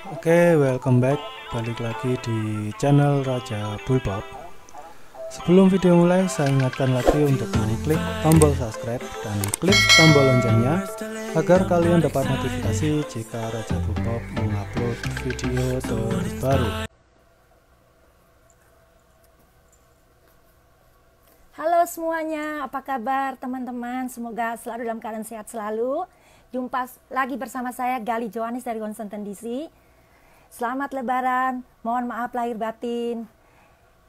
Oke, welcome back. Balik lagi di channel Raja Bulbab. Sebelum video mulai, saya ingatkan lagi untuk mengklik tombol subscribe dan klik tombol loncengnya agar kalian dapat notifikasi jika Raja Bulbab mengupload video terbaru. Halo semuanya, apa kabar teman-teman? Semoga selalu dalam keadaan sehat selalu. Jumpa lagi bersama saya Gali Johannes dari Washington DC. Selamat Lebaran, mohon maaf lahir batin.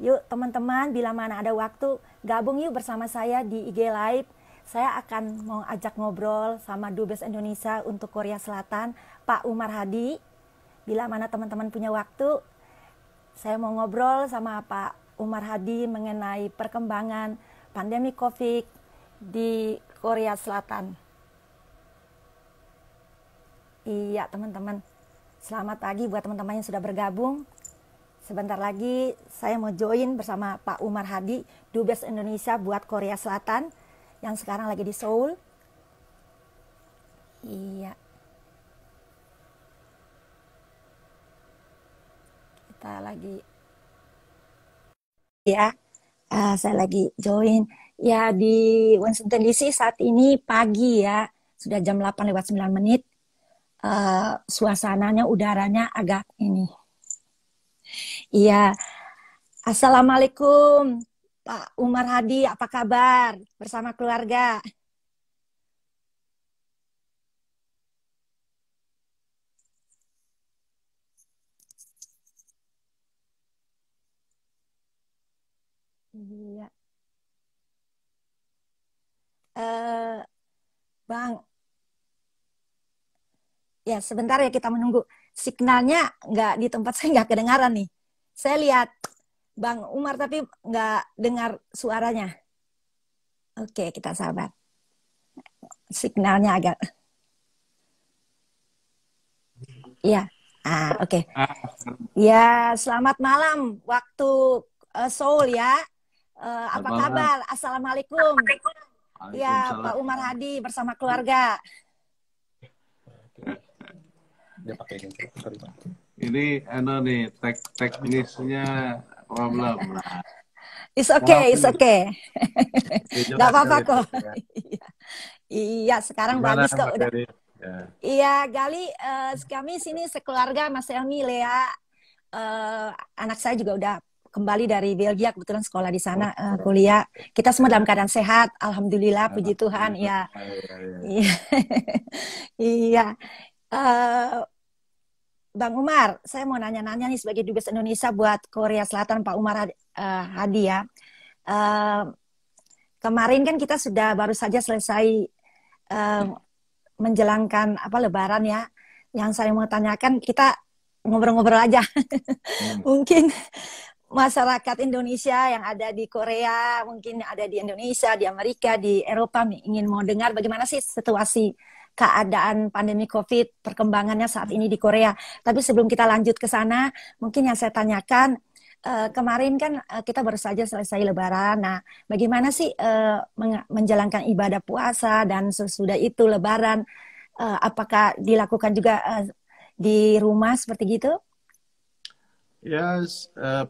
Yuk teman-teman, bila mana ada waktu, gabung yuk bersama saya di IG Live. Saya akan mau ajak ngobrol sama Dubes Indonesia untuk Korea Selatan, Pak Umar Hadi. Bila mana teman-teman punya waktu, saya mau ngobrol sama Pak Umar Hadi mengenai perkembangan pandemi COVID di Korea Selatan. Iya teman-teman, selamat pagi buat teman-teman yang sudah bergabung. Sebentar lagi saya mau join bersama Pak Umar Hadi, Dubes Indonesia buat Korea Selatan yang sekarang lagi di Seoul. Iya. Kita lagi ya, saya lagi join ya di Washington DC saat ini pagi ya, sudah jam 8:09. Suasananya, udaranya agak ini. Iya, Assalamualaikum Pak Umar Hadi, apa kabar bersama keluarga? Iya, Bang. Ya, sebentar ya kita menunggu. Signalnya nggak di tempat saya nggak kedengaran nih. Saya lihat Bang Umar tapi nggak dengar suaranya. Oke, kita sabar. Signalnya agak. Iya. Oke. Ya, selamat malam waktu Seoul ya. Apa kabar? Assalamualaikum. Ya, Pak Umar Hadi bersama keluarga. Ini nih teknisnya problem. It's okay, it's okay. Gak apa-apa kok. Iya, sekarang Gimana, bagus kok udah. Ya. Iya, Gali, kami sini sekeluarga, Mas Elmi, Lea, anak saya juga udah kembali dari Belgia, kebetulan sekolah di sana, kuliah. Kita semua dalam keadaan sehat, alhamdulillah, puji Tuhan. Ya, iya, iya. Bang Umar, saya mau nanya-nanya nih sebagai Dubes Indonesia buat Korea Selatan, Pak Umar Hadi ya. Kemarin kan kita sudah baru saja selesai menjelangkan Lebaran ya. Yang saya mau tanyakan, kita ngobrol-ngobrol aja. Mungkin masyarakat Indonesia yang ada di Korea, mungkin ada di Indonesia, di Amerika, di Eropa ingin mau dengar bagaimana sih situasi keadaan pandemi COVID, perkembangannya saat ini di Korea. Tapi sebelum kita lanjut ke sana, mungkin yang saya tanyakan, kemarin kan kita baru saja selesai Lebaran. Nah, bagaimana sih menjalankan ibadah puasa dan sesudah itu Lebaran? Apakah dilakukan juga di rumah seperti gitu? Ya,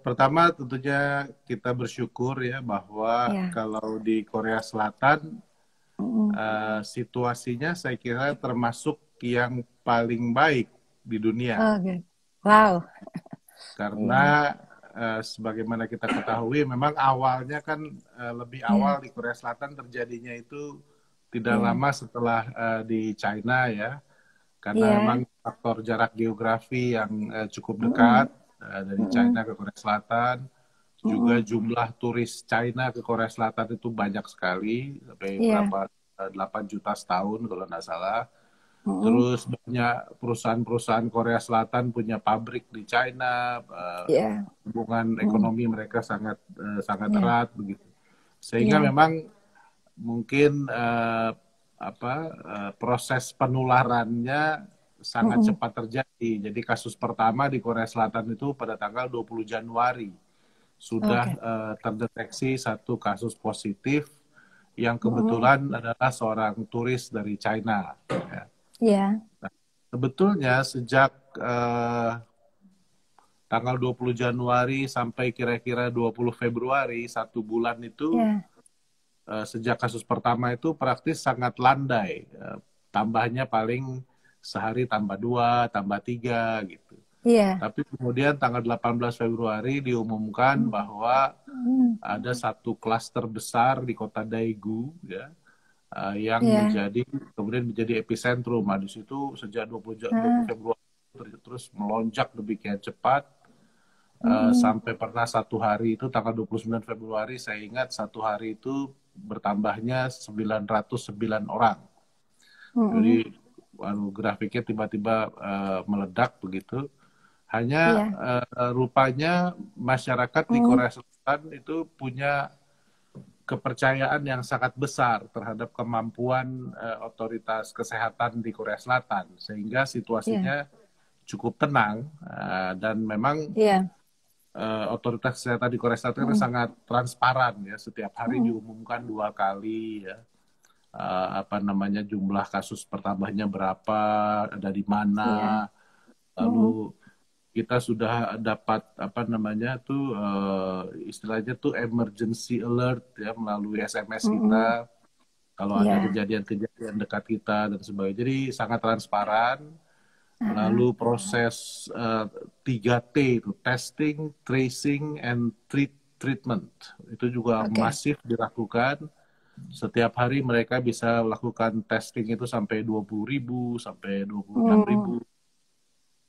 pertama tentunya kita bersyukur ya bahwa kalau di Korea Selatan situasinya saya kira termasuk yang paling baik di dunia. Wow. Karena sebagaimana kita ketahui, memang awalnya kan lebih awal di Korea Selatan terjadinya itu tidak lama setelah di China ya. Karena memang faktor jarak geografi yang cukup dekat dari China ke Korea Selatan. Juga jumlah turis China ke Korea Selatan itu banyak sekali, sampai berapa 8 juta setahun kalau nggak salah. Terus banyak perusahaan-perusahaan Korea Selatan punya pabrik di China, hubungan ekonomi mereka sangat erat begitu. Sehingga memang mungkin proses penularannya sangat cepat terjadi. Jadi kasus pertama di Korea Selatan itu pada tanggal 20 Januari sudah terdeteksi satu kasus positif yang kebetulan adalah seorang turis dari China. Ya. sebetulnya sejak tanggal 20 Januari sampai kira-kira 20 Februari, 1 bulan itu, Ya, sejak kasus pertama itu praktis sangat landai. Tambahnya paling sehari tambah 2, tambah 3 gitu. iya. Tapi kemudian tanggal 18 Februari diumumkan bahwa Hmm, ada satu klaster besar di kota Daegu, ya, yang iya. kemudian menjadi epicentrum. Nah, di situ sejak 20 Ah, Februari terus melonjak demikian cepat. mm-mm. Sampai pernah satu hari itu tanggal 29 Februari, saya ingat satu hari itu bertambahnya 909 orang. Mm-mm. Jadi grafiknya tiba-tiba meledak begitu. Hanya Iya. rupanya masyarakat di Mm. Korea Selatan itu punya kepercayaan yang sangat besar terhadap kemampuan otoritas kesehatan di Korea Selatan, sehingga Iya. situasinya cukup tenang, dan memang Iya. otoritas kesehatan di Korea Selatan kan Mm. sangat transparan ya, setiap hari Mm. diumumkan 2 kali ya, jumlah kasus pertambahnya berapa, ada di Iya. mana, Mm. lalu kita sudah dapat istilahnya tuh emergency alert ya melalui SMS Mm-mm. kita kalau ada Iya. kejadian-kejadian dekat kita dan sebagainya. Jadi sangat transparan. Ah, Lalu proses 3T itu testing, tracing, and treatment itu juga oke. masif dilakukan. Setiap hari mereka bisa lakukan testing itu sampai 20.000 sampai 26.000. Mm.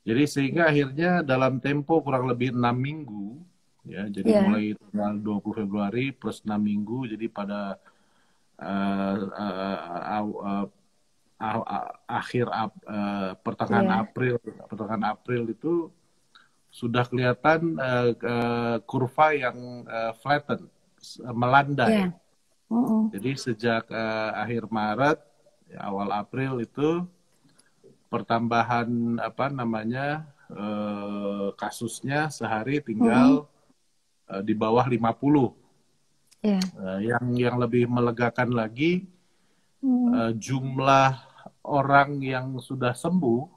Jadi sehingga akhirnya dalam tempo kurang lebih 6 minggu, ya, jadi Iya. mulai tanggal 20 Februari plus 6 minggu, jadi pada eh, eh, aw- eh, pertengahan Iya. April itu sudah kelihatan kurva yang flatten, melandai. Iya. Mm-mm. Jadi sejak akhir Maret, ya, awal April itu pertambahan kasusnya sehari Mm-mm. tinggal di bawah 50. Iya. Yang lebih melegakan lagi, Mm. jumlah orang yang sudah sembuh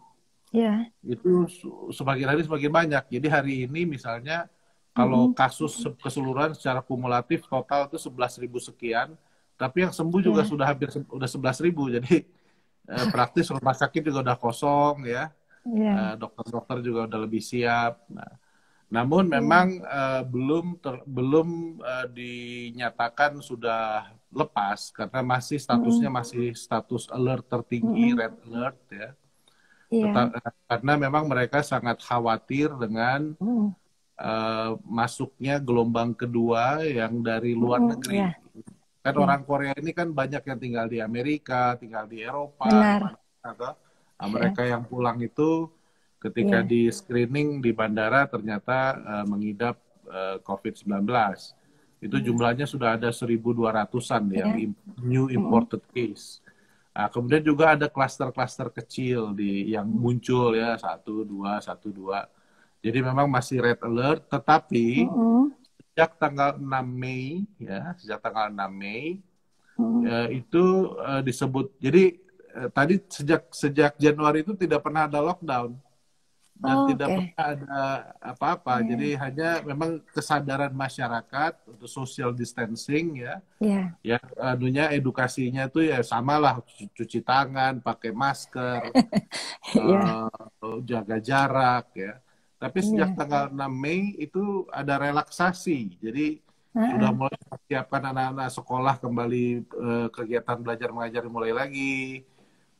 Iya. itu semakin hari semakin banyak. Jadi hari ini misalnya kalau Mm-mm. kasus keseluruhan secara kumulatif total itu 11.000 sekian, tapi yang sembuh juga Iya. sudah hampir udah 11.000. Jadi praktis rumah sakit juga udah kosong ya. Iya. Dokter-dokter juga udah lebih siap. Nah, namun Iya. memang belum dinyatakan sudah lepas karena masih statusnya Mm-mm. masih status alert tertinggi, Mm-mm. red alert ya. Iya. Karena memang mereka sangat khawatir dengan Mm. masuknya gelombang kedua yang dari luar Mm-mm. Iya. negeri. Kan Iya. orang Korea ini kan banyak yang tinggal di Amerika, tinggal di Eropa, di Benar. mana. Nah, Iya. mereka yang pulang itu ketika Iya. di screening di bandara ternyata mengidap COVID-19. Itu Iya. jumlahnya sudah ada 1.200-an yang Iya. new Mm-mm. imported case. Nah, kemudian juga ada klaster-klaster kecil yang muncul ya, satu dua. Jadi memang masih red alert, tetapi Mm-mm. sejak tanggal 6 Mei ya, sejak tanggal 6 Mei Mm-mm. itu disebut. Jadi tadi sejak Januari itu tidak pernah ada lockdown dan tidak Oke. pernah ada apa-apa. Iya. Jadi hanya memang kesadaran masyarakat untuk social distancing ya. Iya. Ya, edukasinya tuh ya samalah, cuci tangan, pakai masker, Iya. jaga jarak ya. Tapi sejak Iya. tanggal 6 Mei itu ada relaksasi. Jadi sudah Heeh. mulai mempersiapkan anak-anak sekolah kembali kegiatan belajar mengajar mulai lagi.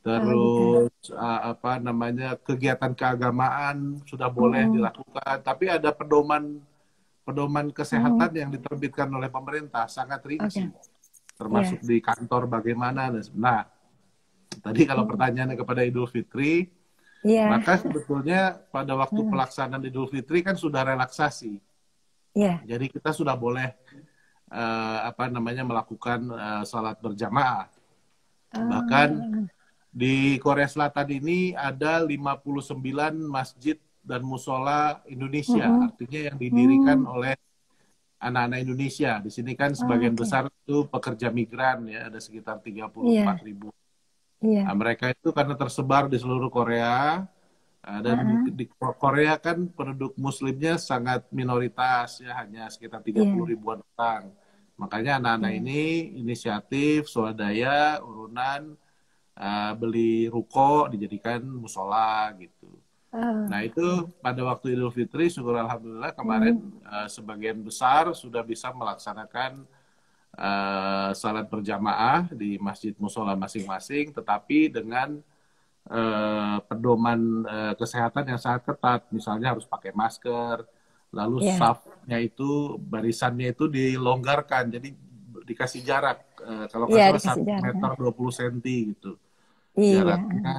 Oh gitu. Terus kegiatan keagamaan sudah boleh Mm-mm. dilakukan. Tapi ada pedoman Mm-mm. kesehatan yang diterbitkan oleh pemerintah sangat rinci, Oke. termasuk Iya. di kantor bagaimana. Nah, tadi kalau Mm. pertanyaannya kepada Idul Fitri, Iya. maka sebetulnya pada waktu Mm. pelaksanaan Idul Fitri kan sudah relaksasi. Iya. Jadi kita sudah boleh melakukan salat berjamaah. Bahkan Ah, di Korea Selatan ini ada 59 masjid dan musola Indonesia, mm-mm. artinya yang didirikan Mm. oleh anak-anak Indonesia. Di sini kan Oh, sebagian oke. besar itu pekerja migran ya, ada sekitar Iya. 34.000. Iya. Nah, mereka itu karena tersebar di seluruh Korea, dan Heeh. di Korea kan penduduk Muslimnya sangat minoritas ya, hanya sekitar 30 Iya. ribuan orang. Makanya anak-anak Iya. ini inisiatif, swadaya, urunan, beli ruko dijadikan musola gitu. Oh. Nah itu pada waktu Idul Fitri, syukur Alhamdulillah kemarin Hmm. sebagian besar sudah bisa melaksanakan salat berjamaah di masjid musola masing-masing, tetapi dengan pedoman kesehatan yang sangat ketat. Misalnya harus pakai masker, lalu Iya. safnya itu, barisannya itu dilonggarkan, jadi dikasih jarak. Kalau nggak Iya, salah dikasih 1 jarak. meter 20 cm gitu Iya. jaraknya.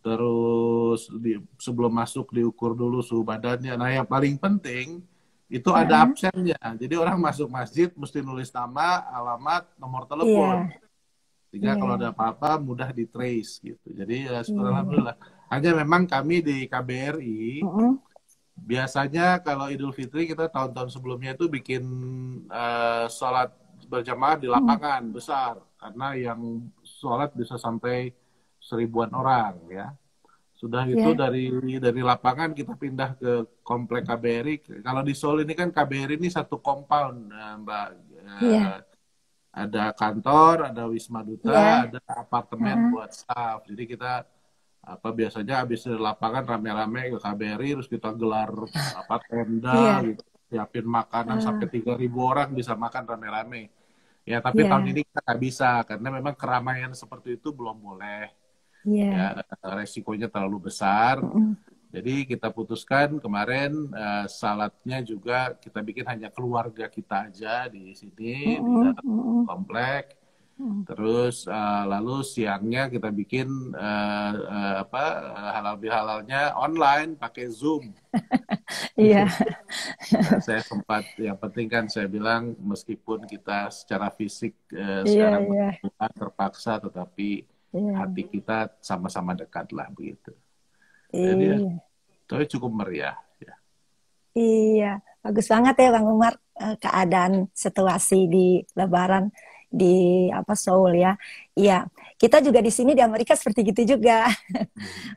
Terus sebelum masuk diukur dulu suhu badannya. Nah yang paling penting itu ada Heeh. absennya. Jadi orang masuk masjid mesti nulis nama, alamat, nomor telepon. Iya. Sehingga kalau ada Iya. apa-apa mudah di trace gitu. Jadi ya syukur Iya. Alhamdulillah. Hanya memang kami di KBRI Heeh. biasanya kalau Idul Fitri kita tahun-tahun sebelumnya itu bikin sholat berjamaah di Heeh. lapangan besar. Karena yang sholat bisa sampai 1.000-an orang ya. Sudah itu Iya. dari lapangan kita pindah ke komplek KBRI. Kalau di Seoul ini kan KBRI ini satu compound, Mbak. Iya. Ada kantor, ada Wisma Duta, Iya. ada apartemen Heeh. buat staff. Jadi kita biasanya habis dari lapangan rame-rame ke KBRI, terus kita gelar tenda, Iya. gitu, siapin makanan sampai Ah. 3.000 orang bisa makan rame-rame. Ya tapi tahun Iya. ini kita nggak bisa karena memang keramaian seperti itu belum boleh. Iya. Ya resikonya terlalu besar. Heeh. Jadi kita putuskan kemarin salatnya juga kita bikin hanya keluarga kita aja di sini di Heeh. dalam Heeh. komplek. Heeh. Terus lalu siangnya kita bikin halal bihalalnya online pakai Zoom. Iya. Nah, saya sempat, yang penting kan saya bilang meskipun kita secara fisik Iya. sekarang Iya. terpaksa, tetapi Iya. hati kita sama-sama dekat lah begitu. Jadi ya, Iya. itu cukup meriah. Ya. Iya, bagus banget ya Bang Umar, keadaan situasi di Lebaran di Seoul ya. Iya, kita juga di sini di Amerika seperti gitu juga.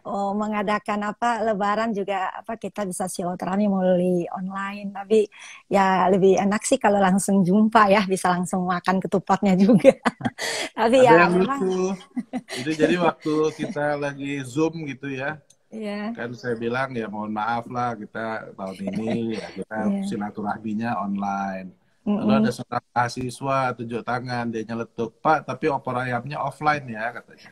Oh, mengadakan Lebaran juga kita bisa silaturahmi melalui online. Tapi ya lebih enak sih kalau langsung jumpa ya, bisa langsung makan ketupatnya juga. Tapi Ada ya yang memang lucu, itu jadi waktu kita lagi Zoom gitu ya, ya, kan saya bilang ya mohon maaf lah kita tahun ini ya kita ya. silaturahminya online. Lalu Mm-mm. ada seorang mahasiswa tunjuk tangan, dia nyeletuk, Pak, tapi opor ayamnya offline ya katanya.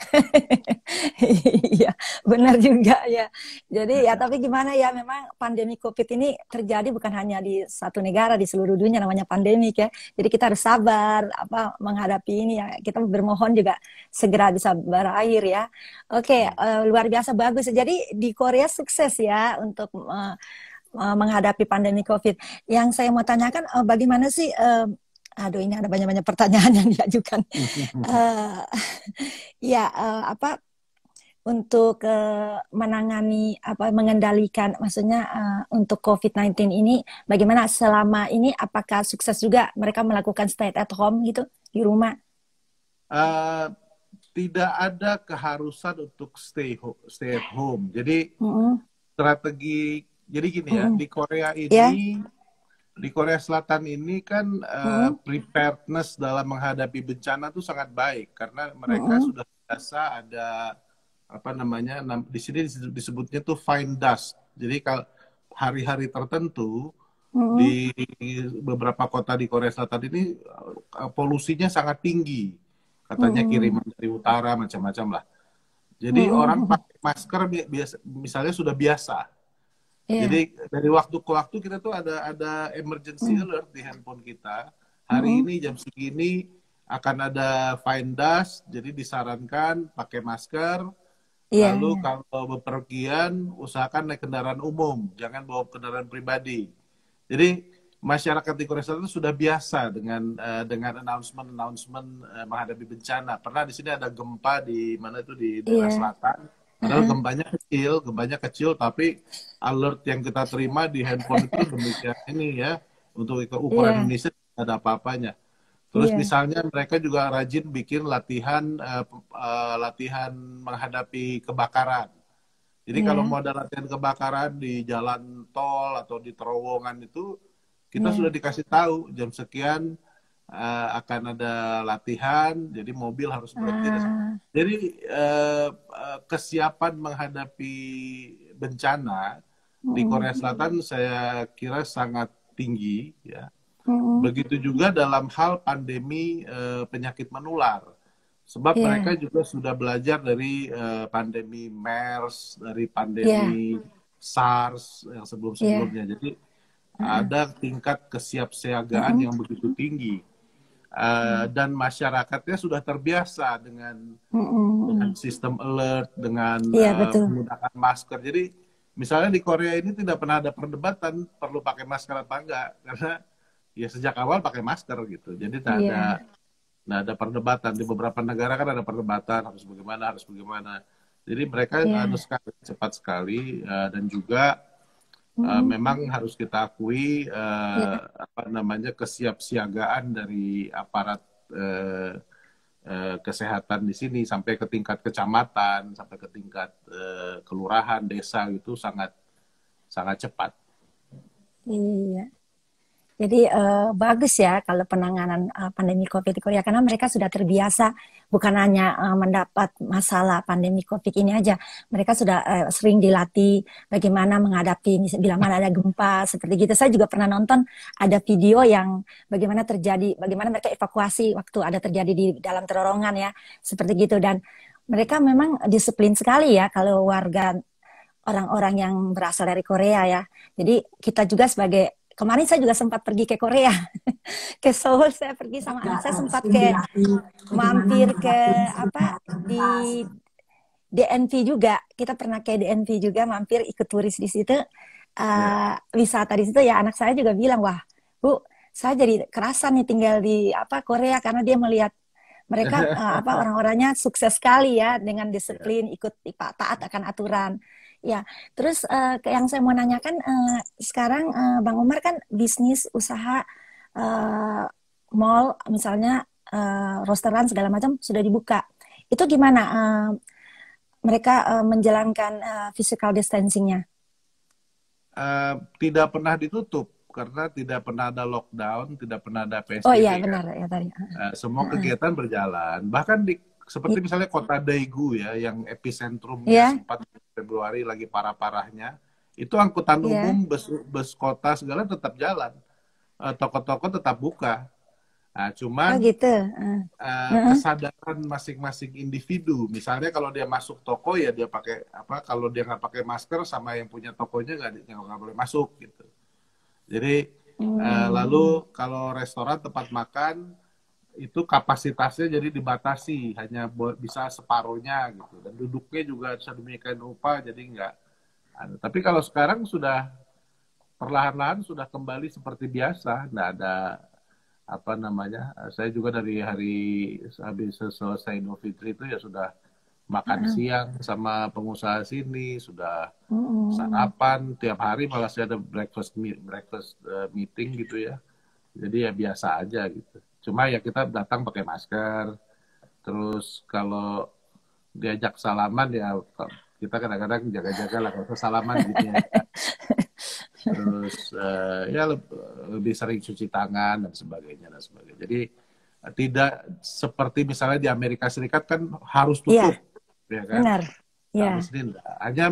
Iya, benar juga ya. Jadi ya, tapi gimana ya, memang pandemi COVID ini terjadi bukan hanya di satu negara, di seluruh dunia namanya pandemik ya. Jadi kita harus sabar menghadapi ini ya. Kita bermohon juga segera bisa berakhir ya. Oke, luar biasa bagus. Jadi di Korea sukses ya untuk menghadapi pandemi COVID. Yang saya mau tanyakan, bagaimana sih? Aduh, ini ada banyak-banyak pertanyaan yang diajukan. Ya, untuk menangani mengendalikan, maksudnya untuk COVID-19 ini, bagaimana selama ini? Apakah sukses juga mereka melakukan stay at home gitu di rumah? Tidak ada keharusan untuk stay at home. Jadi strategi. Jadi gini ya, di Korea ini, di Korea Selatan ini kan preparedness dalam menghadapi bencana itu sangat baik karena mereka sudah biasa ada di sini disebutnya tuh fine dust. Jadi kalau hari-hari tertentu di beberapa kota di Korea Selatan ini polusinya sangat tinggi, katanya kiriman dari utara macam-macam lah. Jadi orang pakai masker misalnya sudah biasa. Jadi dari waktu ke waktu kita tuh ada emergency alert di handphone kita. Hari ini jam segini akan ada fine dust, jadi disarankan pakai masker. Lalu kalau bepergian usahakan naik kendaraan umum, jangan bawa kendaraan pribadi. Jadi masyarakat di Korea Selatan sudah biasa dengan announcement menghadapi bencana. Pernah di sini ada gempa di mana itu di daerah selatan. Padahal gempanya kecil, tapi alert yang kita terima di handphone itu demikian ini ya, untuk ukuran Indonesia tidak ada apa-apanya. Terus Iya. misalnya mereka juga rajin bikin latihan menghadapi kebakaran. Jadi kalau Iya. mau ada latihan kebakaran di jalan tol atau di terowongan itu, kita sudah Iya. dikasih tahu jam sekian akan ada latihan, jadi mobil harus berhenti. Ah, Jadi kesiapan menghadapi bencana di mm, Korea Selatan saya kira sangat tinggi, ya. mm, Begitu juga dalam hal pandemi penyakit menular. Sebab mereka iya. juga sudah belajar dari pandemi MERS, dari Iya. pandemi SARS yang Iya. sebelum-sebelumnya. Jadi Heeh. ada tingkat kesiapsiagaan Mm, yang begitu tinggi. mm, Dan masyarakatnya sudah terbiasa dengan mm. sistem alert, dengan Iya, betul. menggunakan masker. Jadi misalnya di Korea ini tidak pernah ada perdebatan perlu pakai masker apa enggak, karena ya sejak awal pakai masker gitu. Jadi Iya. tidak ada perdebatan. Di beberapa negara kan ada perdebatan harus bagaimana. Jadi mereka Iya. cepat sekali dan juga Mm, memang harus kita akui iya. apa namanya kesiapsiagaan dari aparat eh, kesehatan di sini sampai ke tingkat kecamatan, sampai ke tingkat kelurahan, desa itu sangat sangat cepat. Iya. Jadi bagus ya kalau penanganan pandemi COVID di Korea karena mereka sudah terbiasa bukan hanya mendapat masalah pandemi COVID ini aja, mereka sudah sering dilatih bagaimana menghadapi bila mana ada gempa seperti gitu. Saya juga pernah nonton ada video yang bagaimana mereka evakuasi waktu ada terjadi di dalam terowongan ya seperti gitu dan mereka memang disiplin sekali ya kalau warga orang-orang yang berasal dari Korea ya. Jadi kita juga kemarin saya juga sempat pergi ke Korea, ke Seoul saya pergi sama anak saya sempat mampir ke apa di DNV juga. Kita pernah ke DNV juga mampir ikut turis di situ, Ya. wisata di situ ya anak saya juga bilang wah Bu saya jadi kerasan nih tinggal di Korea karena dia melihat mereka orang-orangnya sukses sekali ya dengan Ya. disiplin ikut taat akan aturan. Ya, terus yang saya mau nanyakan sekarang Bang Umar kan bisnis usaha eh, mall misalnya restoran segala macam sudah dibuka. Itu gimana mereka menjalankan physical distancing-nya? Tidak pernah ditutup karena tidak pernah ada lockdown, tidak pernah ada Oh iya PSBB kan. benar ya tadi. Semua kegiatan berjalan. Bahkan seperti misalnya kota Daegu ya, yang epicentrumnya Iya, sempat Februari lagi parah-parahnya, itu angkutan iya. umum, bus kota segala tetap jalan, toko-toko tetap buka. Nah, Oh cuman gitu. Heeh. kesadaran masing-masing individu, misalnya kalau dia masuk toko ya dia pakai apa, kalau dia nggak pakai masker sama yang punya tokonya nggak boleh masuk gitu. Jadi Hmm. lalu kalau restoran tempat makan itu kapasitasnya jadi dibatasi hanya bisa separuhnya gitu dan duduknya juga sedemikian rupa jadi nggak. Tapi kalau sekarang sudah perlahan-lahan sudah kembali seperti biasa, nggak ada apa namanya. Saya juga dari hari habis selesai Idul Fitri itu ya sudah makan Heeh. siang sama pengusaha sini, sudah Hmm. sarapan tiap hari, malah saya ada breakfast meeting gitu ya. Jadi ya biasa aja gitu. Cuma ya kita datang pakai masker. Terus kalau diajak salaman ya kita kadang-kadang jaga-jaga lah kalau salaman gitu ya. Terus ya lebih sering cuci tangan dan sebagainya dan sebagainya. Jadi tidak seperti misalnya di Amerika Serikat kan harus Iya, tutup, ya kan? benar. Iya. Kalau di sini enggak. Hanya,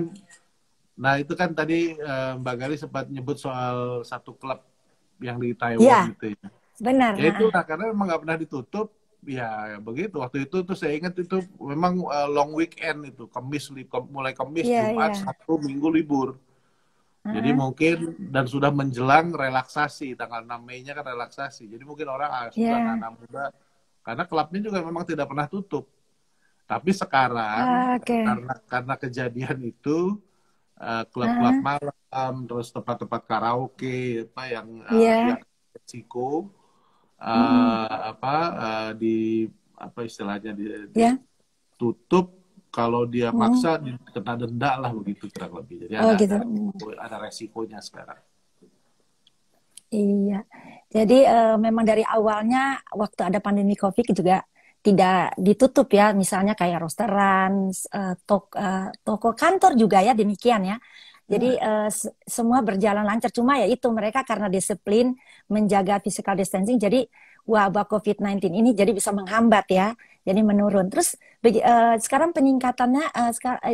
nah itu kan tadi Mbak Gali sempat nyebut soal satu klub yang di Iya, Taiwan gitu ya. benar. Ya itulah karena memang nggak pernah ditutup. Ya begitu. Waktu itu tuh saya ingat itu memang long weekend itu, mulai Kamis, Iya, Jumat, iya. Sabtu, Minggu libur. Jadi Heeh. mungkin dan sudah menjelang relaksasi, tanggal 6 Mei-nya kan relaksasi. Jadi mungkin orang sudah Iya. anak-anak muda karena klubnya juga memang tidak pernah tutup. Tapi sekarang Oke. karena kejadian itu klub-klub Heeh. malam, terus tempat-tempat karaoke apa yang Iya. risiko Mm-mm. apa di apa istilahnya Iya. ditutup, kalau dia Mm-mm. maksa kena denda lah begitu kurang lebih. Jadi Oh ada gitu. ada resikonya sekarang. Iya. Jadi memang dari awalnya waktu ada pandemi COVID juga tidak ditutup ya, misalnya kayak restoran, toko kantor juga ya demikian ya. Jadi Ya, semua berjalan lancar. Cuma ya itu mereka karena disiplin menjaga physical distancing, jadi wabah COVID-19 ini jadi bisa menghambat ya, jadi menurun. Terus sekarang peningkatannya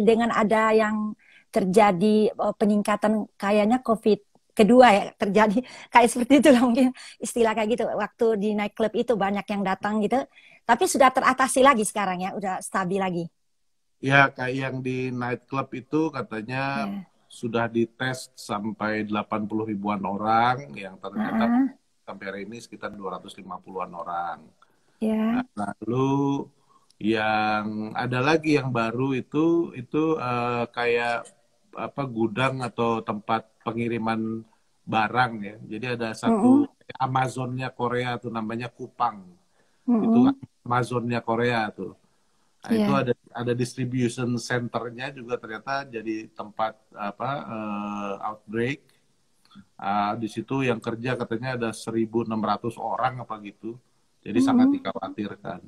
dengan ada yang terjadi peningkatan kayaknya COVID kedua ya terjadi kayak seperti itu lah mungkin istilah kayak gitu waktu di nightclub itu banyak yang datang gitu tapi sudah teratasi lagi sekarang ya udah stabil lagi ya kayak yang di nightclub itu katanya ya. sudah dites sampai 80 ribuan orang, yang ternyata Heeh, sampai hari ini sekitar 250-an orang. ya. Lalu yang ada lagi yang baru itu kayak apa gudang atau tempat pengiriman barang ya. Jadi ada satu Mm-mm, Amazonnya Korea tuh namanya Kupang. Itu mm-mm, Amazonnya Korea tuh. Nah, itu ya. ada distribution centernya juga ternyata jadi tempat apa outbreak. Di situ yang kerja katanya ada 1.600 orang apa gitu. Jadi sangat Mm-mm, dikhawatirkan.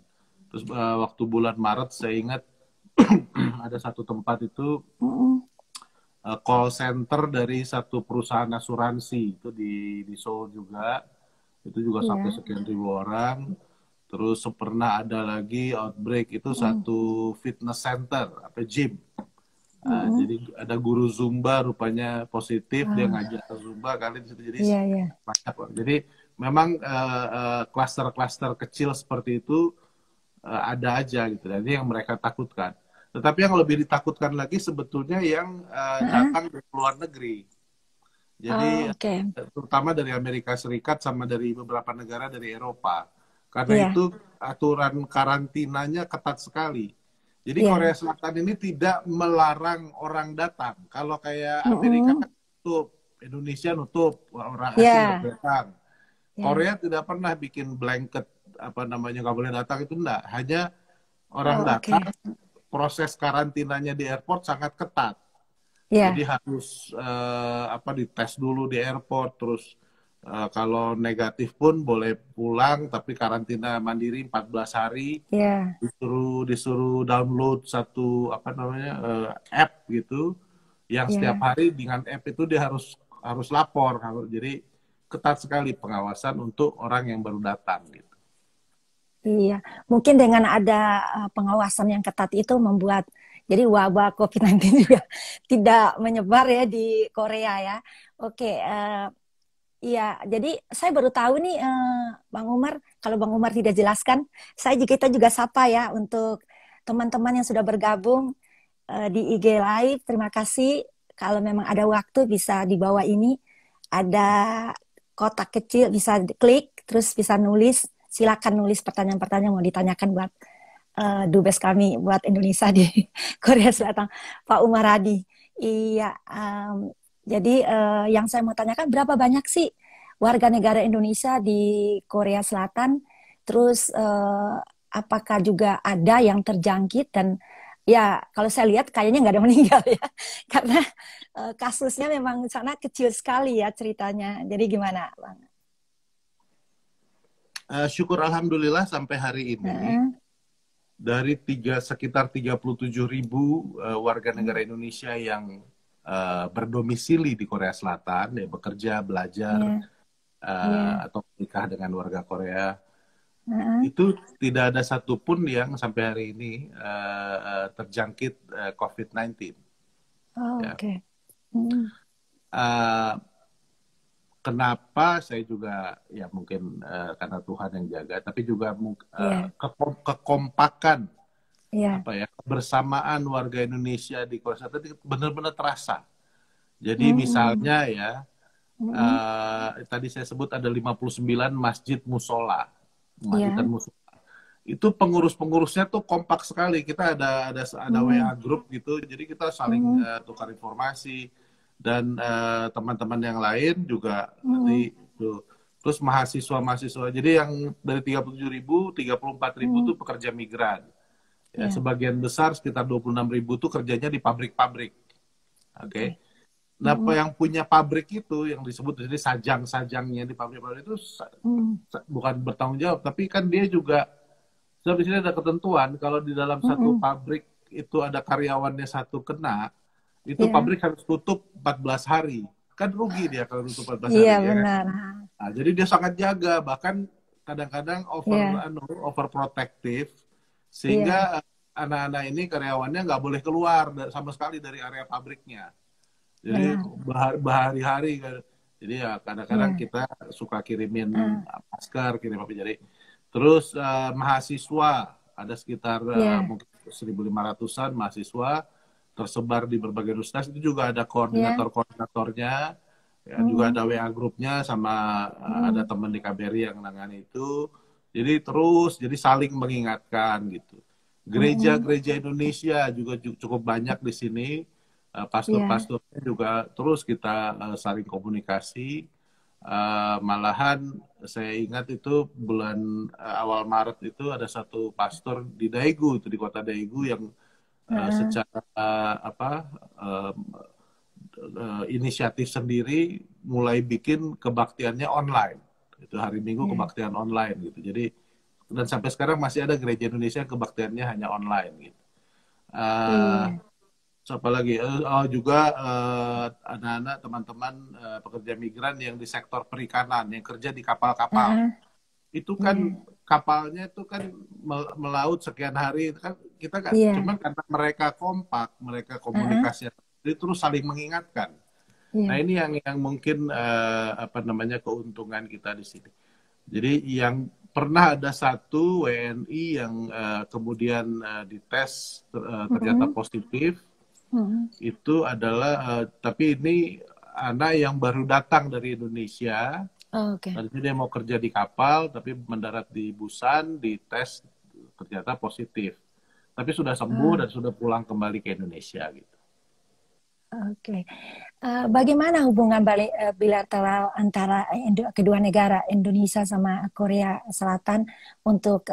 Terus waktu bulan Maret saya ingat ada satu tempat itu mm-mm, call center dari satu perusahaan asuransi itu di Seoul juga. Itu juga sampai ya. sekian ribu orang. Terus pernah ada lagi outbreak itu Mm-mm, satu fitness center, apa gym. mm-mm. Jadi ada guru Zumba rupanya positif, dia Ah, ngajar Zumba kali di situ jadi iya iya. banyak. Jadi memang klaster-klaster kecil seperti itu ada aja gitu. Dan ini yang mereka takutkan. Tetapi yang lebih ditakutkan lagi sebetulnya yang Heeh. datang dari luar negeri. Oh, Jadi oke. terutama dari Amerika Serikat sama dari beberapa negara dari Eropa. Karena Iya itu aturan karantinanya ketat sekali. Jadi Korea iya. Selatan ini tidak melarang orang datang. Kalau kayak Amerika Mm-mm, kan tutup, Indonesia nutup, orang asing nggak iya boleh datang. iya. Korea tidak pernah bikin blanket apa namanya nggak boleh datang itu enggak. Hanya orang Oh, datang, oke. proses karantinanya di airport sangat ketat. Jadi Iya harus apa dites dulu di airport, terus kalau negatif pun boleh pulang, tapi karantina mandiri 14 hari. iya Disuruh disuruh download satu apa namanya app gitu, yang setiap iya. hari dengan app itu dia harus harus lapor. Jadi ketat sekali pengawasan untuk orang yang baru datang gitu. Iya, mungkin dengan ada pengawasan yang ketat itu membuat jadi wabah COVID-19 juga tidak menyebar ya di Korea ya. Oke, iya, jadi saya baru tahu nih Bang Umar, kalau Bang Umar tidak jelaskan, kita juga sapa ya untuk teman-teman yang sudah bergabung di IG Live. Terima kasih. Kalau memang ada waktu bisa di bawah ini ada kotak kecil bisa klik terus bisa nulis. Silakan nulis pertanyaan-pertanyaan mau ditanyakan buat dubes kami buat Indonesia di Korea Selatan, Pak Umar Hadi. Iya, jadi yang saya mau tanyakan berapa banyak sih warga negara Indonesia di Korea Selatan? Terus apakah juga ada yang terjangkit dan ya kalau saya lihat kayaknya nggak ada meninggal ya karena kasusnya memang sana kecil sekali ya ceritanya. Jadi gimana, Bang? Syukur alhamdulillah sampai hari ini Heeh, dari sekitar 37.000 warga negara Indonesia yang berdomisili di Korea Selatan, ya bekerja, belajar, iya, iya, atau menikah dengan warga Korea, heeh. itu tidak ada satupun yang sampai hari ini terjangkit COVID-19. Oh, Ya. oke. Hmm, Uh, Kenapa saya juga ya mungkin karena Tuhan yang jaga, tapi juga iya, kekompakan iya. apa ya kebersamaan warga Indonesia di Korea Selatan itu benar-benar terasa. Jadi Hmm, misalnya ya hmm, tadi saya sebut ada 59 masjid musola, masjid dan iya. musola. Itu pengurus-pengurusnya tuh kompak sekali. Kita ada WA Hmm, group gitu, jadi kita saling hmm, tukar informasi dan teman-teman yang lain juga hmm, dari itu. Terus mahasiswa-mahasiswa. Jadi yang dari 37.000, 34.000 hmm, tuh pekerja migran. Ya, iya, sebagian besar sekitar 26.000 tuh kerjanya di pabrik-pabrik. Oke. oke. Nah, yang punya pabrik itu yang disebut jadi sajang-sajangnya di pabrik-pabrik itu bukan bertanggung jawab, tapi kan dia juga sebab di sini ada ketentuan kalau di dalam satu pabrik itu ada karyawannya satu kena, itu Iya. pabrik harus tutup 14 hari. Kan rugi dia kalau tutup 14 Iya, hari ya kan. benar. Nah, jadi dia sangat jaga, bahkan kadang-kadang Iya. overprotective Iya. sehingga anak-anak ini karyawannya nggak boleh keluar sama sekali dari area pabriknya. Jadi Benar. berhari-hari kan. Jadi ya kadang-kadang Iya. kita suka kirimin masker, kirim apa jadi. Terus mahasiswa ada sekitar Iya. mungkin 1.500-an mahasiswa tersebar di berbagai universitas, itu juga ada Iya. koordinator-koordinatornya, ya, juga ada WA grupnya sama ada teman di KBRI yang menangani itu. Jadi saling mengingatkan gitu. Gereja-gereja Indonesia juga cukup banyak di sini. Iya. Pastor-pastornya juga terus kita saling komunikasi. Malahan saya ingat itu bulan awal Maret itu ada satu pastor di Daegu, itu di kota Daegu yang secara inisiatif sendiri mulai bikin kebaktiannya online. Itu hari Minggu Iya. kebaktian online gitu. Jadi dan sampai sekarang masih ada gereja Indonesia yang kebaktiannya hanya online gitu. Iya. Siapa lagi? Juga anak-anak teman-teman pekerja migran yang di sektor perikanan yang kerja di kapal-kapal. Itu kan kapalnya itu kan melaut sekian hari, kan kita kan Iya. cuman karena mereka kompak, mereka komunikasi, jadi terus saling mengingatkan. Nah, Iya. ini yang mungkin keuntungan kita di sini. Jadi yang pernah ada satu WNI yang kemudian dites ternyata positif. Itu adalah tapi ini anak yang baru datang dari Indonesia. Oke. Tadinya dia mau kerja di kapal tapi mendarat di Busan, dites ternyata positif. Tapi sudah sembuh dan sudah pulang kembali ke Indonesia gitu. Oke. Bagaimana hubungan bilateral antara kedua negara, Indonesia sama Korea Selatan, untuk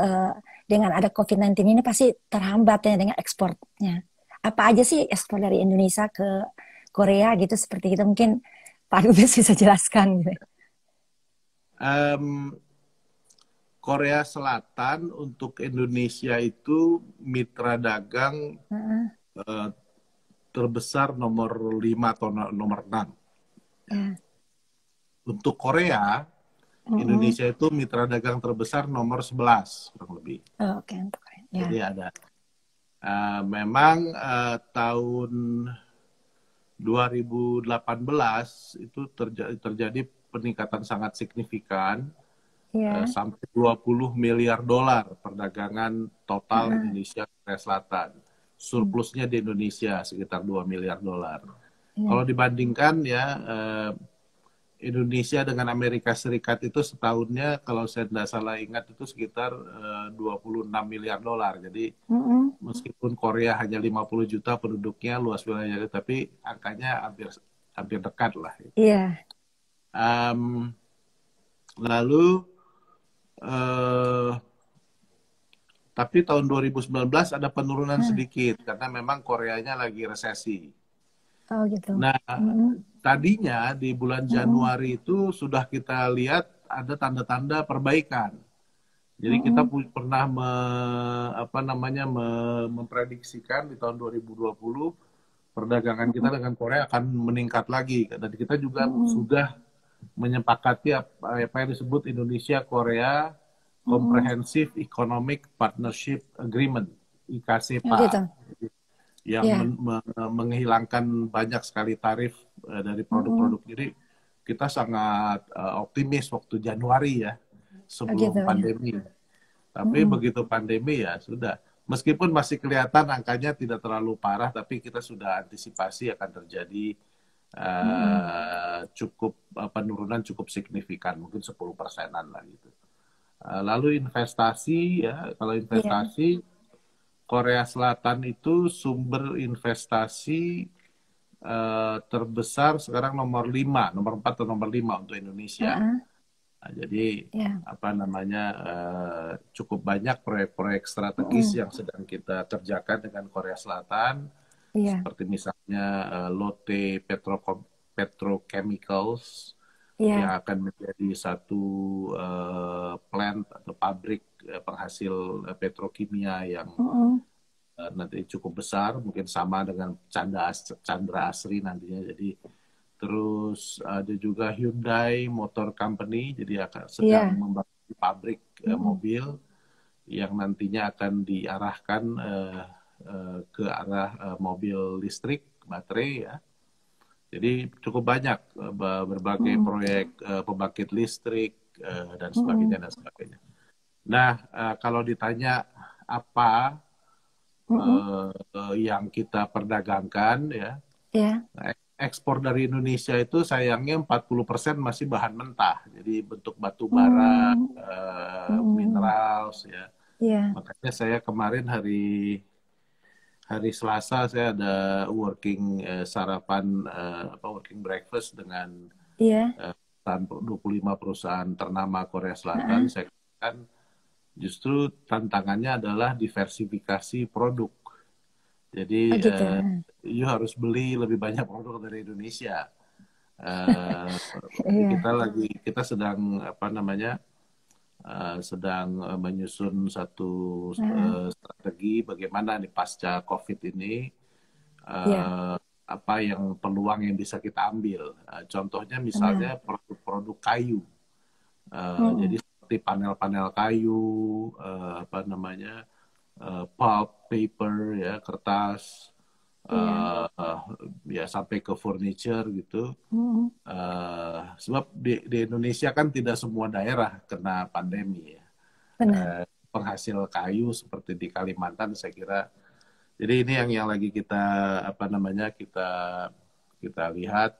dengan ada COVID-19 ini pasti terhambat ya dengan ekspornya. Apa aja sih ekspor dari Indonesia ke Korea gitu, seperti itu? Mungkin Pak Dubes bisa jelaskan gitu. Korea Selatan untuk Indonesia itu mitra dagang terbesar nomor 5 atau nomor 6. Untuk Korea, Indonesia itu mitra dagang terbesar nomor 11 kurang lebih. Oke. Jadi ada. Memang tahun 2018 itu terjadi peningkatan sangat signifikan, sampai 20 miliar dolar perdagangan total Indonesia Korea Selatan. Surplusnya di Indonesia sekitar 2 miliar dolar. Kalau dibandingkan ya Indonesia dengan Amerika Serikat itu setahunnya kalau saya tidak salah ingat itu sekitar 26 miliar dolar. Jadi meskipun Korea hanya 50 juta penduduknya, luas wilayahnya, tapi angkanya hampir dekat lah. Iya. Lalu tapi tahun 2019 ada penurunan sedikit karena memang Koreanya lagi resesi. Oh gitu. Nah, tadinya di bulan Januari itu sudah kita lihat ada tanda-tanda perbaikan. Jadi kita pernah memprediksikan di tahun 2020 perdagangan kita dengan Korea akan meningkat lagi. Dan kita juga sudah menyepakati apa yang disebut Indonesia-Korea Comprehensive Economic Partnership Agreement, IKCPA. Gitu. Yang menghilangkan banyak sekali tarif dari produk-produk. Jadi kita sangat optimis waktu Januari ya, sebelum pandemi. Tapi begitu pandemi ya sudah. Meskipun masih kelihatan angkanya tidak terlalu parah, tapi kita sudah antisipasi akan terjadi penurunan cukup signifikan, mungkin 10%-an lah gitu. Lalu investasi ya, kalau investasi Korea Selatan itu sumber investasi terbesar sekarang nomor 4 atau nomor 5 untuk Indonesia. Nah, jadi cukup banyak proyek-proyek strategis yang sedang kita kerjakan dengan Korea Selatan, seperti misalnya Lotte petrochemicals Iya. yang akan menjadi satu plant atau pabrik penghasil petrokimia yang nanti cukup besar, mungkin sama dengan Chandra Asri nantinya. Jadi terus ada juga Hyundai Motor Company, jadi akan sedang membangun pabrik mobil yang nantinya akan diarahkan ke arah mobil listrik, baterai ya. Jadi cukup banyak berbagai proyek pembangkit listrik dan sebagainya dan sebagainya. Nah, kalau ditanya apa yang kita perdagangkan ya, ekspor dari Indonesia itu sayangnya 40% masih bahan mentah. Jadi bentuk batu bara, minerals ya. Makanya saya kemarin hari Selasa saya ada working sarapan working breakfast dengan 25 perusahaan ternama Korea Selatan. Saya katakan justru tantangannya adalah diversifikasi produk. Jadi you harus beli lebih banyak produk dari Indonesia. Kita sedang sedang menyusun satu strategi bagaimana di pasca COVID ini apa yang peluang yang bisa kita ambil. Contohnya misalnya produk-produk kayu. Jadi seperti panel-panel kayu, pulp, paper, ya, kertas, ya sampai ke furniture gitu. Sebab di Indonesia kan tidak semua daerah kena pandemi ya. Penghasil kayu seperti di Kalimantan saya kira. Jadi ini yang lagi kita kita lihat.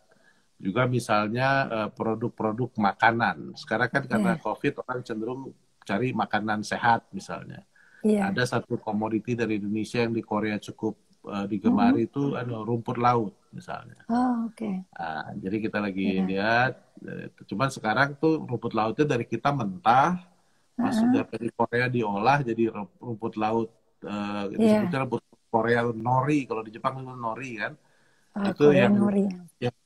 Juga misalnya produk-produk makanan. Sekarang kan karena COVID orang cenderung cari makanan sehat misalnya. Ada satu komoditi dari Indonesia yang di Korea cukup digemari itu ada rumput laut misalnya. Jadi kita lagi lihat. Cuman sekarang tuh rumput lautnya dari kita mentah, masuk dari Korea diolah jadi rumput laut. Disebutnya rumput Korea nori. Kalau di Jepang itu nori kan. Itu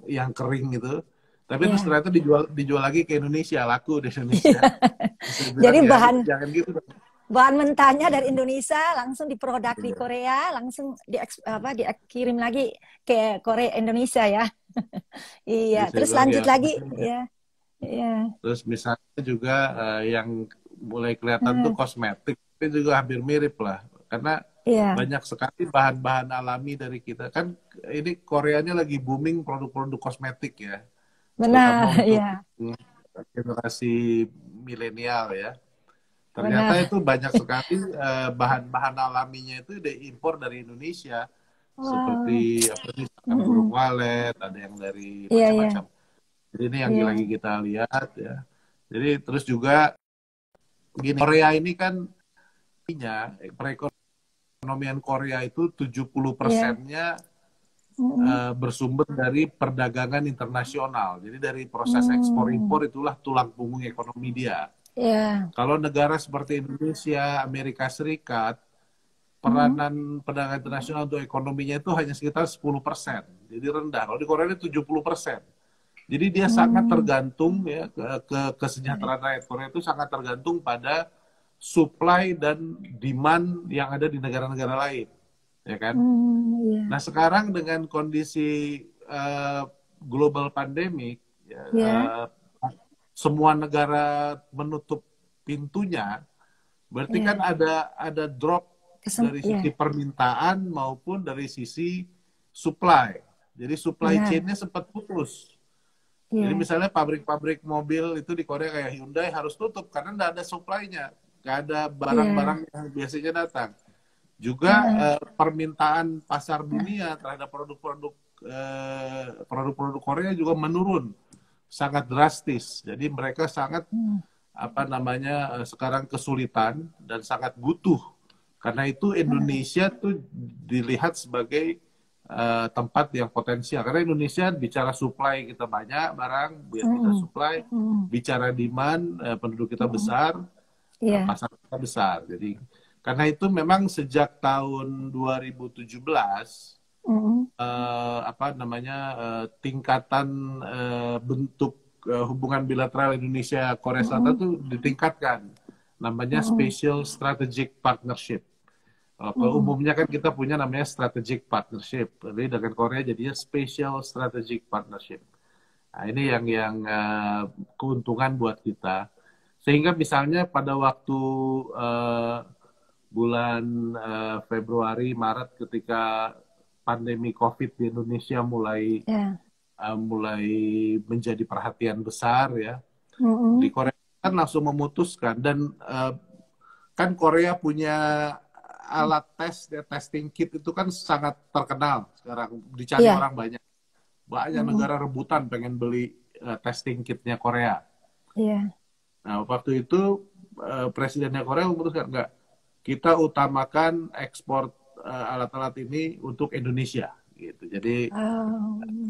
yang kering gitu, tapi terus ternyata dijual lagi ke Indonesia, laku di Indonesia. Jadi jangan gitu. Bahan mentahnya dari Indonesia langsung diproduk di Korea, langsung dikirim lagi ke Korea Indonesia ya. Iya, terus lanjut lagi ya. Terus misalnya juga yang mulai kelihatan tuh kosmetik, itu juga hampir mirip lah, karena banyak sekali bahan-bahan alami dari kita. Kan ini Koreanya lagi booming produk-produk kosmetik ya. Benar, ya. Generasi milenial ya. Ternyata itu banyak sekali bahan-bahan alaminya itu diimpor dari Indonesia. Seperti burung walet, ada yang dari macam-macam. Jadi ini yang lagi kita lihat ya. Jadi terus juga gini, Korea ini kan perekonomian Korea itu 70%-nya bersumber dari perdagangan internasional. Jadi dari proses ekspor impor itulah tulang punggung ekonomi dia. Kalau negara seperti Indonesia, Amerika Serikat, peranan perdagangan internasional untuk ekonominya itu hanya sekitar 10%. Jadi rendah. Kalau di Korea ini 70%. Jadi dia sangat tergantung ya kesejahteraan rakyat Korea itu sangat tergantung pada supply dan demand yang ada di negara-negara lain, ya kan? Nah sekarang dengan kondisi global pandemic, semua negara menutup pintunya, berarti kan ada drop dari sisi permintaan maupun dari sisi supply. Jadi supply chain-nya sempat putus. Jadi misalnya pabrik-pabrik mobil itu di Korea kayak Hyundai harus tutup karena nggak ada supply-nya. Nggak ada barang-barang yang biasanya datang. Juga permintaan pasar dunia terhadap produk-produk Korea juga menurun sangat drastis. Jadi mereka sangat sekarang kesulitan dan sangat butuh. Karena itu Indonesia tuh dilihat sebagai tempat yang potensial. Karena Indonesia bicara supply kita banyak barang, kita supply, bicara demand penduduk kita besar. Pasar kita besar. Jadi karena itu memang sejak tahun 2017 tingkatan bentuk hubungan bilateral Indonesia Korea Selatan tuh ditingkatkan, namanya Special Strategic Partnership. Umumnya kan kita punya namanya Strategic Partnership, tapi dengan Korea jadinya Special Strategic Partnership. Nah, ini yang keuntungan buat kita. Sehingga misalnya pada waktu bulan Februari, Maret ketika pandemi COVID di Indonesia mulai menjadi perhatian besar ya, di Korea kan langsung memutuskan, dan kan Korea punya alat tes, testing kit itu kan sangat terkenal sekarang, dicari orang banyak. Banyak negara rebutan pengen beli testing kitnya Korea. Nah, waktu itu presidennya Korea memutuskan, enggak, kita utamakan ekspor alat-alat ini untuk Indonesia gitu. Jadi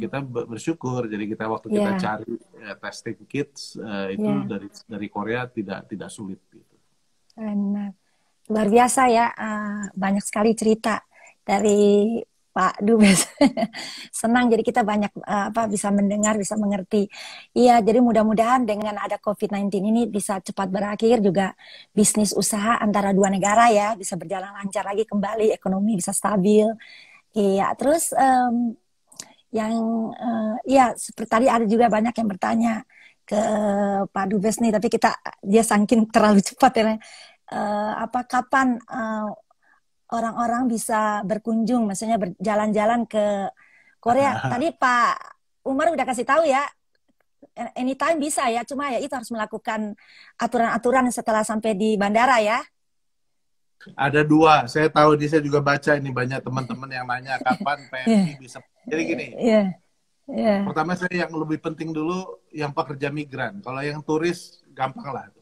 kita bersyukur, jadi waktu kita cari testing kits itu dari Korea tidak sulit gitu. Benar. Luar biasa ya, banyak sekali cerita dari Pak Dubes. Senang, jadi kita banyak bisa mendengar, bisa mengerti. Iya, jadi mudah-mudahan dengan ada COVID-19 ini bisa cepat berakhir, juga bisnis usaha antara dua negara ya bisa berjalan lancar lagi kembali, ekonomi bisa stabil. Iya, terus seperti tadi ada juga banyak yang bertanya ke Pak Dubes nih, tapi dia saking terlalu cepat ya. Kapan orang-orang bisa berkunjung, maksudnya berjalan-jalan ke Korea? Tadi Pak Umar udah kasih tahu ya, anytime bisa ya, cuma ya itu harus melakukan aturan-aturan setelah sampai di bandara ya. Ada dua, saya tahu, saya juga baca ini banyak teman-teman yang nanya kapan PMI bisa. Jadi gini, pertama saya yang lebih penting dulu yang pekerja migran. Kalau yang turis gampang lah.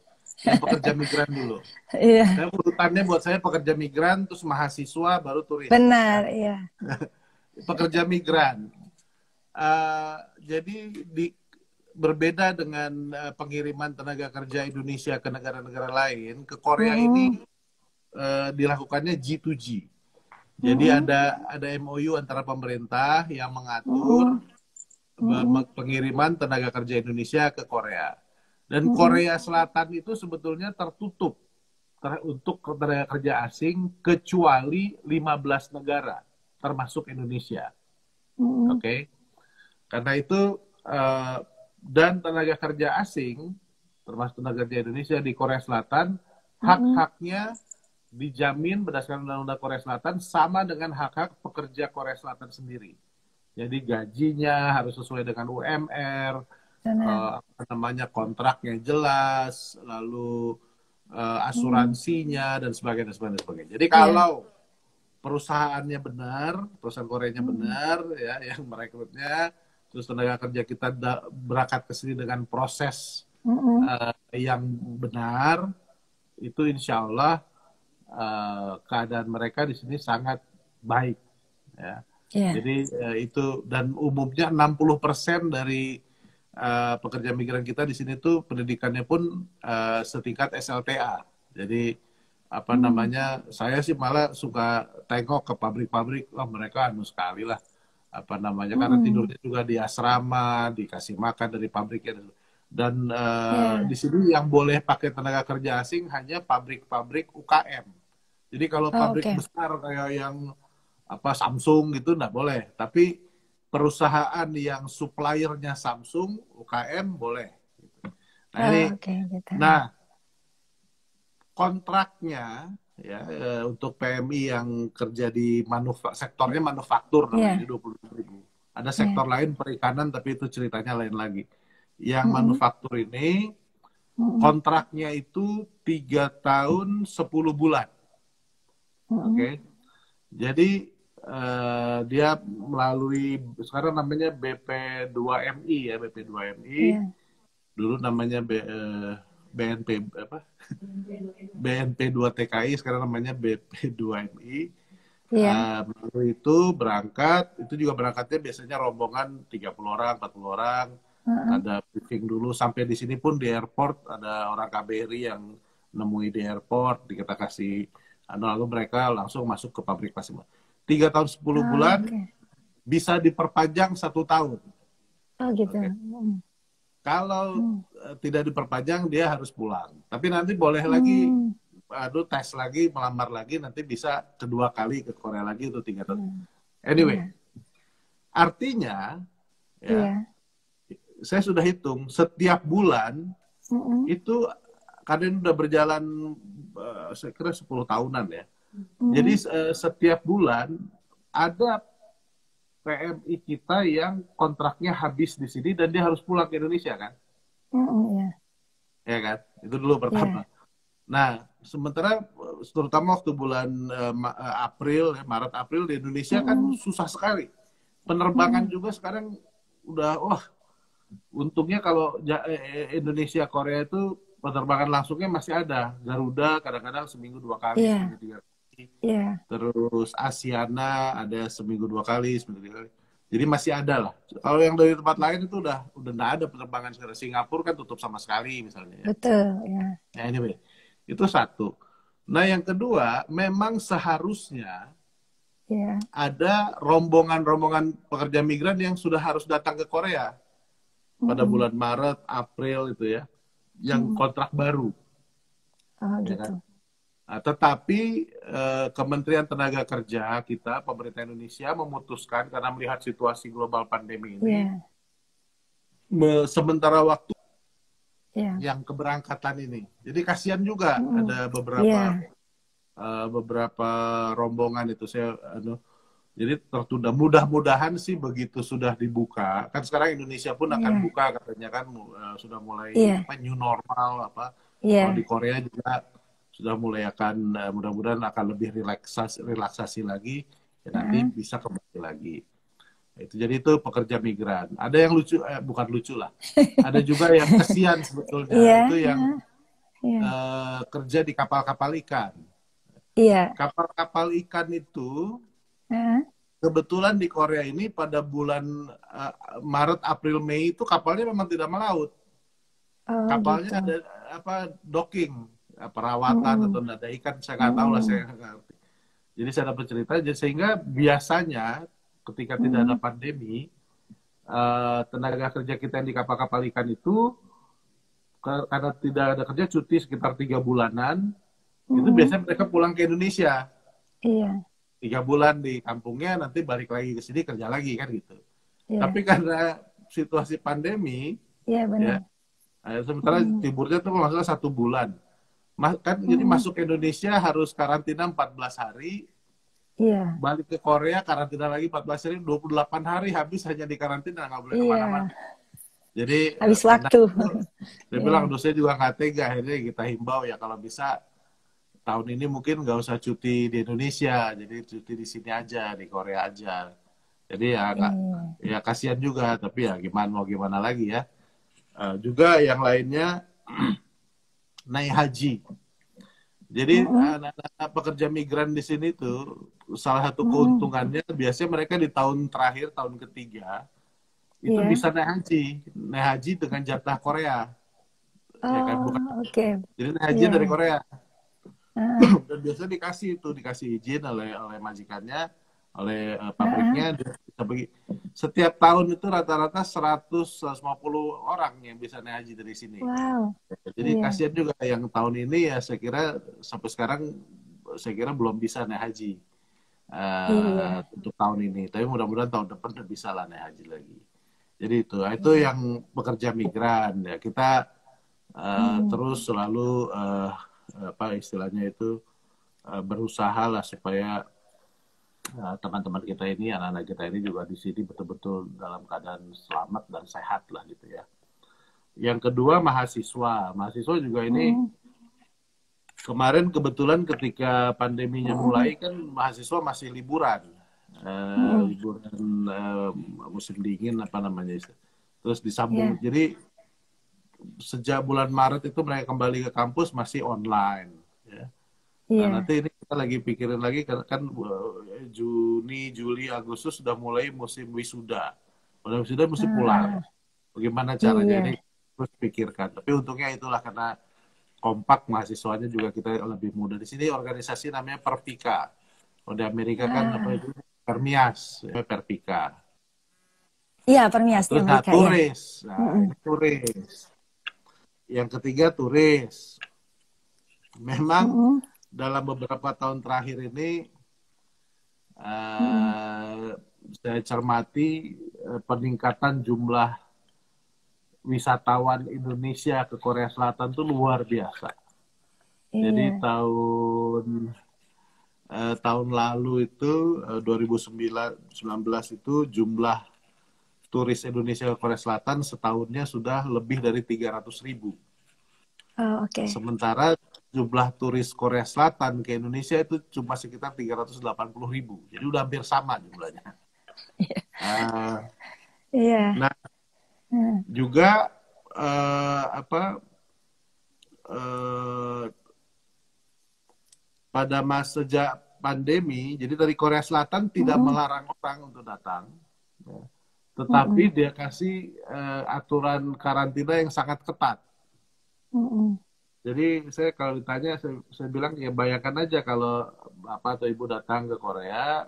Yang pekerja migran dulu. Saya urutannya buat saya pekerja migran, terus mahasiswa, baru turis. Benar, iya. Pekerja migran. Jadi berbeda dengan pengiriman tenaga kerja Indonesia ke negara-negara lain, ke Korea ini dilakukannya G2G. Jadi ada MOU antara pemerintah yang mengatur pengiriman tenaga kerja Indonesia ke Korea. Dan Korea Selatan itu sebetulnya tertutup untuk tenaga kerja asing kecuali 15 negara, termasuk Indonesia. Oke. Karena itu, dan tenaga kerja asing, termasuk tenaga kerja Indonesia di Korea Selatan, hak-haknya dijamin berdasarkan Undang-Undang Korea Selatan sama dengan hak-hak pekerja Korea Selatan sendiri. Jadi gajinya harus sesuai dengan UMR, kontraknya jelas, lalu asuransinya dan sebagainya. Jadi kalau perusahaannya benar, perusahaan Koreanya benar, ya, yang merekrutnya, terus tenaga kerja kita berangkat ke sini dengan proses yang benar, itu insya Allah keadaan mereka di sini sangat baik. Ya. Jadi itu, dan umumnya 60% dari pekerja migran kita di sini tuh pendidikannya pun setingkat SLTA. Jadi saya sih malah suka tengok ke pabrik-pabrik, mereka sekali lah karena tidurnya juga di asrama, dikasih makan dari pabriknya. Dan di sini yang boleh pakai tenaga kerja asing hanya pabrik-pabrik UKM. Jadi kalau pabrik besar kayak yang Samsung gitu nggak boleh, tapi perusahaan yang suppliernya Samsung, UKM boleh. Nah, kontraknya ya untuk PMI yang kerja di sektornya manufaktur namanya 25.000. Ada sektor lain perikanan, tapi itu ceritanya lain lagi. Yang manufaktur ini kontraknya itu 3 tahun 10 bulan. Oke. Jadi dia melalui sekarang namanya BP2MI ya, BP2MI. Dulu namanya BNP2TKI, sekarang namanya BP2MI. Melalui itu berangkat, itu juga berangkatnya biasanya rombongan 30 orang, 40 orang. Ada briefing dulu, sampai di sini pun di airport ada orang KBRI yang nemui di airport, kita kasih lalu mereka langsung masuk ke pabrik masing-masing. 3 tahun 10 bulan bisa diperpanjang 1 tahun. Oh gitu. Oke. Kalau tidak diperpanjang dia harus pulang. Tapi nanti boleh lagi tes lagi, melamar lagi, nanti bisa kedua kali ke Korea lagi untuk 3 tahun. Anyway, artinya ya, saya sudah hitung setiap bulan itu karena ini udah berjalan saya kira 10 tahunan ya. Jadi setiap bulan ada PMI kita yang kontraknya habis di sini dan dia harus pulang ke Indonesia kan? Ya kan? Itu dulu pertama. Nah, sementara terutama waktu bulan Maret April di Indonesia kan susah sekali. Penerbangan juga sekarang udah untungnya kalau Indonesia Korea itu penerbangan langsungnya masih ada. Garuda kadang-kadang seminggu 2 kali, seminggu 3 kali. Terus Asiana ada seminggu 2 kali, seminggu 3 kali. Jadi masih ada lah. Kalau yang dari tempat lain itu udah nggak ada penerbangan sekarang. Singapura kan tutup sama sekali misalnya. Ya. Betul, ya. Nah, anyway, itu satu. Nah, yang kedua, memang seharusnya ada rombongan-rombongan pekerja migran yang sudah harus datang ke Korea pada bulan Maret, April itu ya, yang kontrak baru. Gitu. Kan? Nah, tetapi Kementerian Tenaga Kerja kita, pemerintah Indonesia memutuskan karena melihat situasi global pandemi ini, sementara waktu yang keberangkatan ini. Jadi kasihan juga ada beberapa rombongan itu jadi tertunda. Mudah-mudahan sih begitu sudah dibuka. Kan sekarang Indonesia pun akan buka katanya kan sudah mulai new normal apa. Kalau di Korea juga sudah mulai akan mudah-mudahan akan lebih relaksasi lagi ya, nanti bisa kembali lagi. Jadi itu pekerja migran. Ada yang lucu, bukan lucu lah. Ada juga yang kesian sebetulnya. Itu yang kerja di kapal-kapal ikan. Kapal-kapal ikan itu kebetulan di Korea ini pada bulan Maret, April, Mei itu kapalnya memang tidak melaut. Kapalnya ada docking, perawatan atau ada ikan, saya nggak tahu lah, saya nggak ngerti. Jadi saya dapat cerita, sehingga biasanya ketika tidak ada pandemi, tenaga kerja kita yang di kapal-kapal ikan itu karena tidak ada kerja, cuti sekitar 3 bulanan, itu biasanya mereka pulang ke Indonesia. 3 bulan di kampungnya, nanti balik lagi ke sini kerja lagi kan gitu. Tapi karena situasi pandemi, sementara liburnya tuh masalah 1 bulan. Kan jadi masuk ke Indonesia harus karantina 14 hari. Balik ke Korea karantina lagi 14 hari, 28 hari habis hanya di karantina, nggak boleh kemana-mana. Jadi habis waktu. Dia bilang dosen juga nggak tega, akhirnya kita himbau ya kalau bisa tahun ini mungkin nggak usah cuti di Indonesia, jadi cuti di sini aja, di Korea aja. Jadi ya kasihan juga, tapi ya gimana lagi ya. Juga yang lainnya naik haji. Jadi anak-anak pekerja migran di sini tuh salah satu keuntungannya biasanya mereka di tahun terakhir, tahun ketiga itu bisa naik haji dengan jatah Korea. Ya kan? Bukan. Jadi naik haji dari Korea. Dan biasanya dikasih izin oleh majikannya, oleh pabriknya, bisa pergi. Setiap tahun itu rata-rata 150 orang yang bisa naik haji dari sini. Jadi kasihan juga yang tahun ini ya, saya kira sampai sekarang saya kira belum bisa naik haji untuk tahun ini. Tapi mudah-mudahan tahun depan udah bisa lah naik haji lagi. Jadi itu yang pekerja migran ya, kita terus selalu apa istilahnya itu berusaha lah supaya teman-teman kita ini, anak-anak kita ini juga di sini betul-betul dalam keadaan selamat dan sehat lah gitu ya. Yang kedua mahasiswa juga ini kemarin kebetulan ketika pandeminya mulai kan mahasiswa masih liburan, musim dingin apa namanya itu, terus disambung. Jadi sejak bulan Maret itu mereka kembali ke kampus masih online. Ya. Nah, nanti ini kita lagi pikirin lagi kan Juni, Juli, Agustus sudah mulai musim wisuda. Udah wisuda mesti pulang. Bagaimana caranya ini terus pikirkan. Tapi untungnya itulah karena kompak mahasiswanya juga kita lebih mudah. Di sini organisasi namanya Pervika. Kalau di Amerika kan apa itu Permias, ya, Perpika. Iya, Permias di Terus Amerika ya. turis. Nah, ini turis. Yang ketiga turis. Memang dalam beberapa tahun terakhir ini saya cermati peningkatan jumlah wisatawan Indonesia ke Korea Selatan itu luar biasa. Jadi tahun lalu itu 2019 itu jumlah turis Indonesia ke Korea Selatan setahunnya sudah lebih dari 300.000. Oh, oke. Sementara jumlah turis Korea Selatan ke Indonesia itu cuma sekitar 380.000. Jadi udah hampir sama jumlahnya. Iya. Nah, juga pada masa sejak pandemi, jadi dari Korea Selatan tidak melarang orang untuk datang, ya. Tetapi dia kasih aturan karantina yang sangat ketat. Jadi saya kalau ditanya, saya bilang ya bayangkan aja kalau Bapak atau Ibu datang ke Korea,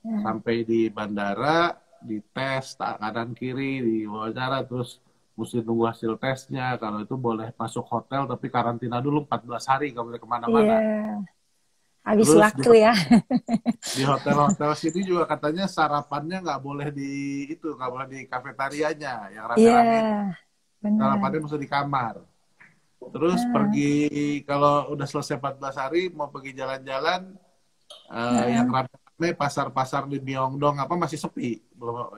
sampai di bandara, dites kanan kiri, diwawancara, terus mesti tunggu hasil tesnya. Kalau itu boleh masuk hotel, tapi karantina dulu 14 hari, nggak boleh kemana-mana. Habis Terus waktu ya. Di hotel-hotel sini juga katanya sarapannya nggak boleh nggak boleh di kafetarianya, yang rame-rame. Sarapannya mesti di kamar. Terus pergi, kalau udah selesai 14 hari, mau pergi jalan-jalan, yang rame-rame pasar-pasar di Myeongdong masih sepi. Belum,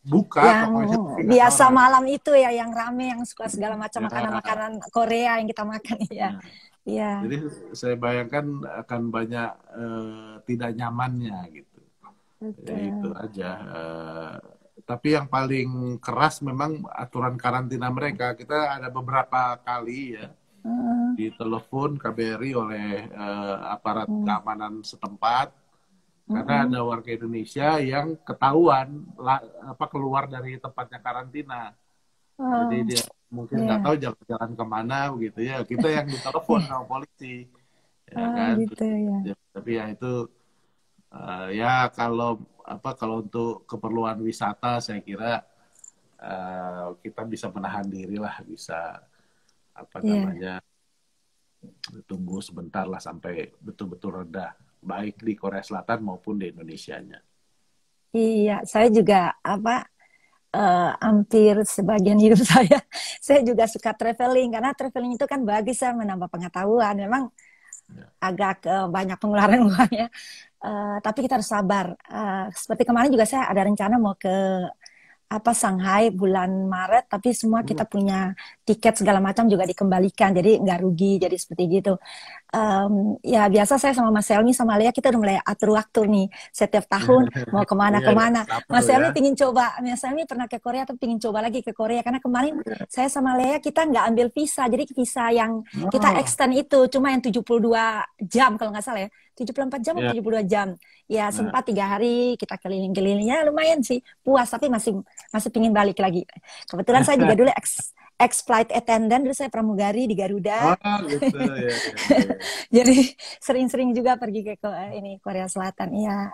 buka. Yang biasa malam itu ya, yang rame, yang suka segala macam makanan-makanan Korea yang kita makan ya. Iya. Jadi saya bayangkan akan banyak tidak nyamannya gitu. Ya, itu aja. Tapi yang paling keras memang aturan karantina mereka. Kita ada beberapa kali ya ditelepon KBRI oleh aparat keamanan setempat, karena ada warga Indonesia yang ketahuan keluar dari tempatnya karantina. Jadi dia mungkin nggak tahu jalan-jalan kemana begitu ya. Kita yang ditelepon sama polisi, ya kan. Gitu, ya. Tapi ya itu ya kalau untuk keperluan wisata, saya kira kita bisa menahan diri lah, bisa tunggu sebentar lah sampai betul-betul reda, baik di Korea Selatan maupun di Indonesianya. Iya, saya juga hampir sebagian hidup saya juga suka traveling, karena traveling itu kan bagus ya, menambah pengetahuan. Memang agak banyak pengeluaran uangnya, tapi kita harus sabar. Seperti kemarin juga saya ada rencana mau ke Shanghai bulan Maret, tapi semua kita punya tiket segala macam juga dikembalikan, jadi nggak rugi, jadi seperti gitu. Ya biasa saya sama Mas Helmi sama Lea, kita udah mulai atur waktu nih setiap tahun mau kemana-kemana. Mas Helmi pingin coba, Mas Helmi pernah ke Korea tapi pingin coba lagi ke Korea, karena kemarin saya sama Lea kita nggak ambil visa, jadi visa yang kita extend itu cuma yang 72 jam kalau nggak salah ya, 74 jam atau 72 jam. Ya sempat 3 hari kita keliling-kelilingnya, lumayan sih, puas, tapi masih pingin balik lagi. Kebetulan saya juga dulu ex-flight attendant, dulu saya pramugari di Garuda. Gitu ya. Jadi sering-sering juga pergi ke Korea Selatan. Iya,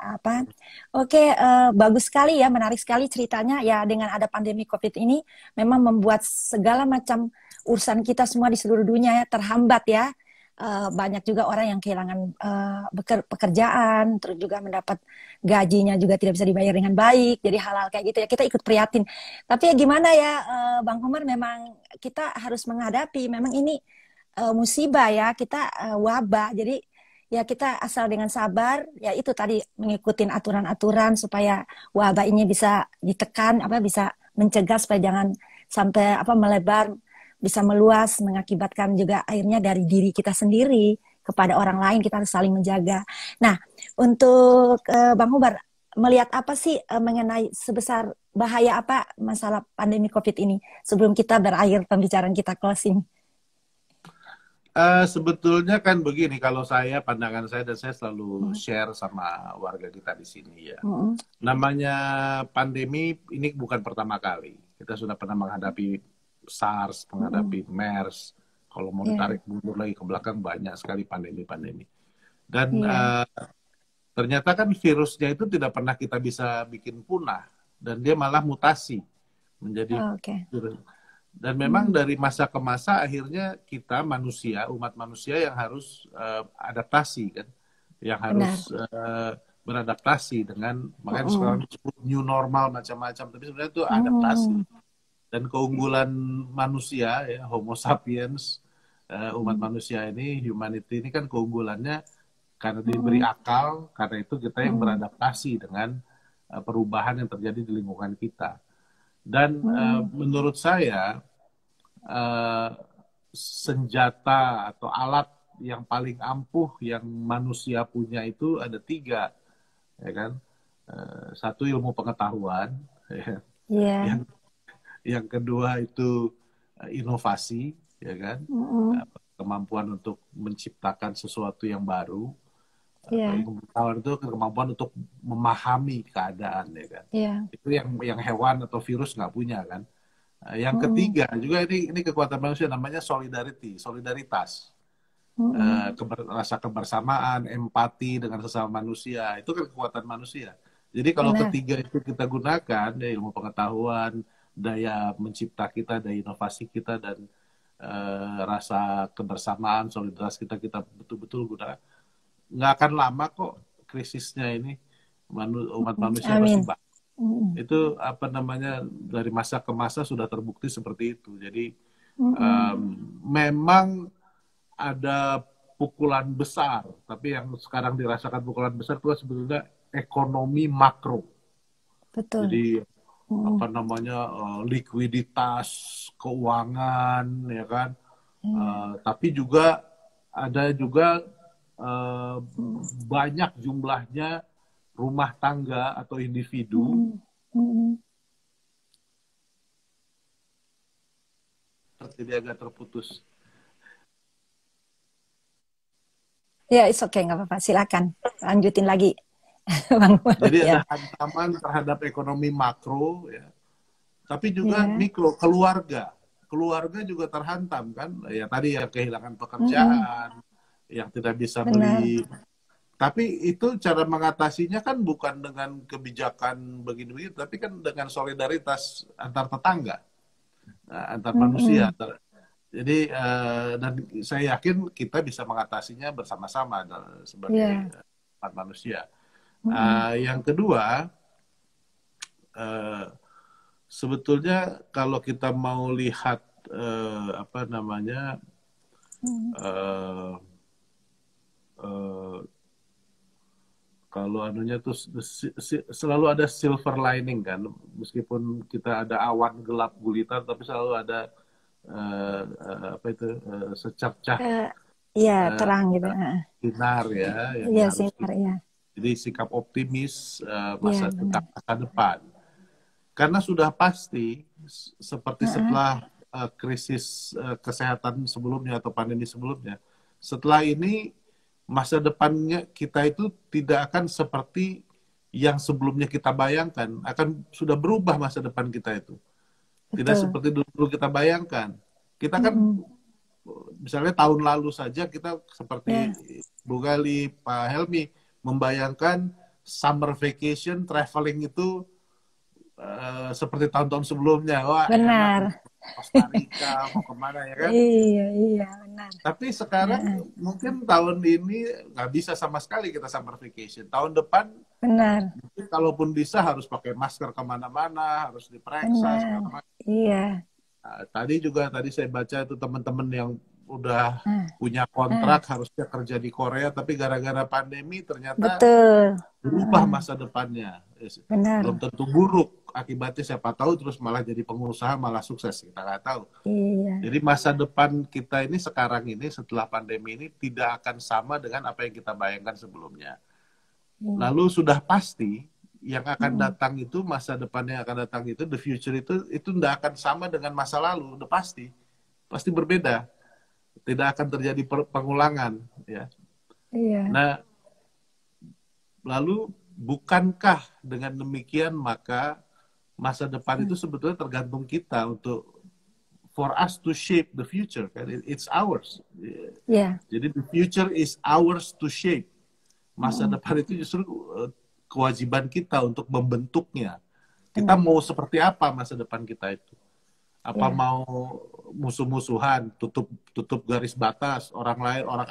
Oke, bagus sekali ya, menarik sekali ceritanya. Ya dengan ada pandemi COVID ini memang membuat segala macam urusan kita semua di seluruh dunia ya terhambat ya. Banyak juga orang yang kehilangan pekerjaan, terus juga mendapat gajinya juga tidak bisa dibayar dengan baik, jadi hal-hal kayak gitu ya kita ikut prihatin. Tapi ya gimana ya, Bang Komar, memang kita harus menghadapi, memang ini musibah ya, kita wabah, jadi ya kita asal dengan sabar, ya itu tadi mengikuti aturan-aturan supaya wabah ini bisa ditekan, bisa mencegah supaya jangan sampai melebar, bisa meluas, mengakibatkan juga akhirnya dari diri kita sendiri kepada orang lain, kita harus saling menjaga. Nah, untuk Bang Komar, melihat apa sih mengenai sebesar bahaya apa masalah pandemi COVID ini sebelum kita berakhir pembicaraan kita closing? Sebetulnya kan begini, kalau pandangan saya, dan saya selalu share sama warga kita di sini ya. Namanya pandemi ini bukan pertama kali. Kita sudah pernah menghadapi SARS, menghadapi MERS. Kalau mau ditarik mundur lagi ke belakang, banyak sekali pandemi-pandemi. Dan ternyata kan virusnya itu tidak pernah kita bisa bikin punah, dan dia malah mutasi menjadi virus. Dan memang dari masa ke masa akhirnya kita manusia, umat manusia yang harus adaptasi kan, yang harus beradaptasi dengan, makanya sekarang disebut new normal macam-macam, tapi sebenarnya itu adaptasi. Dan keunggulan manusia ya, Homo sapiens, umat manusia ini, humanity ini kan keunggulannya karena diberi akal, karena itu kita yang beradaptasi dengan perubahan yang terjadi di lingkungan kita. Dan menurut saya senjata atau alat yang paling ampuh yang manusia punya itu ada 3, ya kan? Satu, ilmu pengetahuan, ya. Yang kedua itu inovasi, ya kan? Kemampuan untuk menciptakan sesuatu yang baru. Ilmu pengetahuan itu kemampuan untuk memahami keadaan, ya kan? Itu yang hewan atau virus nggak punya kan? Yang ketiga juga ini kekuatan manusia, namanya solidaritas. Rasa kebersamaan, empati dengan sesama manusia, itu kan kekuatan manusia. Jadi kalau ketiga itu kita gunakan, ya, ilmu pengetahuan, daya mencipta kita, daya inovasi kita, dan rasa kebersamaan, solidaritas kita betul-betul gunakan, nggak akan lama kok krisisnya ini, umat manusia pasti bangkit. Itu apa namanya, dari masa ke masa sudah terbukti seperti itu. Jadi memang ada pukulan besar, tapi yang sekarang dirasakan pukulan besar itu sebetulnya ekonomi makro. Betul. Jadi apa namanya, likuiditas, keuangan, ya kan. Tapi juga ada banyak jumlahnya rumah tangga atau individu jadi agak terputus. Ya, it's okay, nggak apa-apa. Silakan lanjutin lagi, Bang. Jadi ada ancaman terhadap ekonomi makro, ya. Tapi juga mikro, keluarga juga terhantam kan. Ya tadi ya, kehilangan pekerjaan, yang tidak bisa beli. Tapi itu cara mengatasinya kan bukan dengan kebijakan begini-begini, tapi kan dengan solidaritas antar tetangga, antar manusia. Jadi dan saya yakin kita bisa mengatasinya bersama-sama sebagai umat manusia. Yang kedua, sebetulnya kalau kita mau lihat apa namanya, kalau anunya tuh selalu ada silver lining kan, meskipun kita ada awan gelap gulita, tapi selalu ada apa itu, secercah terang gitu, sinar ya, yang sinar, jadi sikap optimis masa depan, karena sudah pasti seperti setelah krisis kesehatan sebelumnya atau pandemi sebelumnya, setelah ini masa depannya kita itu tidak akan seperti yang sebelumnya kita bayangkan, akan sudah berubah masa depan kita itu. Tidak seperti dulu kita bayangkan. Kita kan misalnya tahun lalu saja kita seperti Bu Gali, Pak Helmi membayangkan summer vacation traveling itu seperti tahun-tahun sebelumnya. Wah, benar. Costa Rica, mau kemana ya kan? Iya, benar. Tapi sekarang mungkin tahun ini nggak bisa sama sekali kita summer vacation. Tahun depan, benar. Mungkin kalaupun bisa harus pakai masker kemana-mana, harus diperiksa. Iya. Nah, tadi saya baca itu teman-teman yang udah punya kontrak harusnya kerja di Korea, tapi gara-gara pandemi ternyata berubah masa depannya. Benar. Belum tentu buruk akibatnya, siapa tahu terus malah jadi pengusaha, malah sukses, kita nggak tahu. Iya. Jadi masa depan kita ini sekarang ini setelah pandemi ini tidak akan sama dengan apa yang kita bayangkan sebelumnya. Lalu sudah pasti yang akan datang itu, masa depan yang akan datang itu, the future itu tidak akan sama dengan masa lalu, udah pasti berbeda. Tidak akan terjadi pengulangan, ya. Iya. Nah, lalu bukankah dengan demikian maka masa depan itu sebetulnya tergantung kita untuk for us to shape the future, kan? It's ours. Yeah. Jadi the future is ours to shape. masa depan itu justru kewajiban kita untuk membentuknya. Kita mau seperti apa masa depan kita itu? Apa mau musuh-musuhan, tutup garis batas, orang lain, orang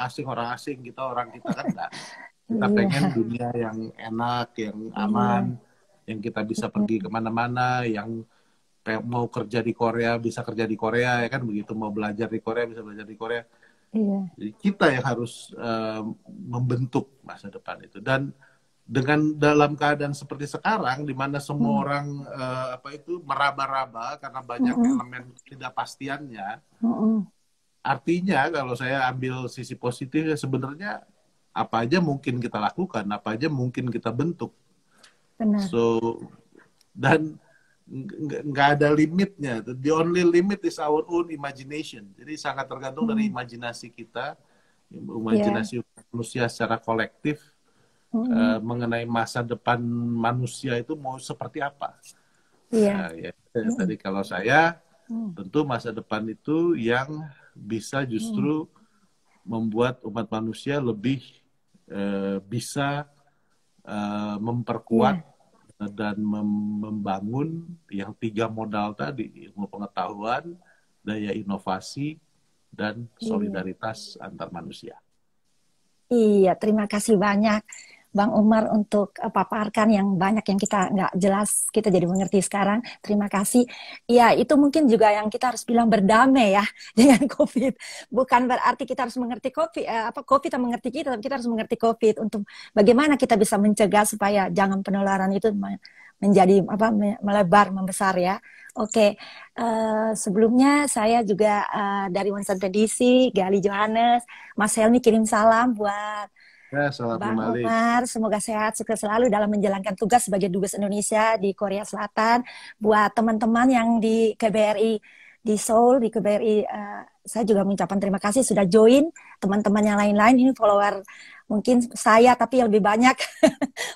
asing, kita kan enggak. Kita pengen dunia yang enak, yang aman, yang kita bisa pergi kemana-mana, yang mau kerja di Korea bisa kerja di Korea, ya kan begitu, mau belajar di Korea bisa belajar di Korea. Jadi kita yang harus membentuk masa depan itu. Dan dengan dalam keadaan seperti sekarang, di mana semua orang meraba-raba karena banyak elemen ketidakpastiannya, artinya kalau saya ambil sisi positifnya, sebenarnya apa aja mungkin kita lakukan, apa aja mungkin kita bentuk. Benar. Dan nggak ada limitnya. The only limit is our own imagination. Jadi sangat tergantung dari imajinasi kita, imajinasi manusia secara kolektif mengenai masa depan manusia itu mau seperti apa. Tadi kalau saya tentu masa depan itu yang bisa justru membuat umat manusia lebih bisa memperkuat dan membangun yang 3 modal tadi, ilmu pengetahuan, daya inovasi, dan solidaritas antar manusia. Iya, terima kasih banyak Bang Umar untuk paparkan yang banyak yang kita nggak jelas, kita jadi mengerti sekarang. Terima kasih. Ya, itu mungkin juga yang kita harus bilang berdamai ya dengan COVID. Bukan berarti kita harus mengerti COVID, COVID yang mengerti kita, tapi kita harus mengerti COVID untuk bagaimana kita bisa mencegah supaya jangan penularan itu menjadi melebar, membesar ya. Oke, sebelumnya saya juga dari Washington DC, Gali Johannes, Mas Helmi kirim salam buat Bang Umar, semoga sehat, sukses selalu dalam menjalankan tugas sebagai Dubes Indonesia di Korea Selatan. Buat teman-teman yang di KBRI di Seoul, di KBRI, saya juga mengucapkan terima kasih sudah join. Teman-teman yang lain-lain, ini follower mungkin saya, tapi yang lebih banyak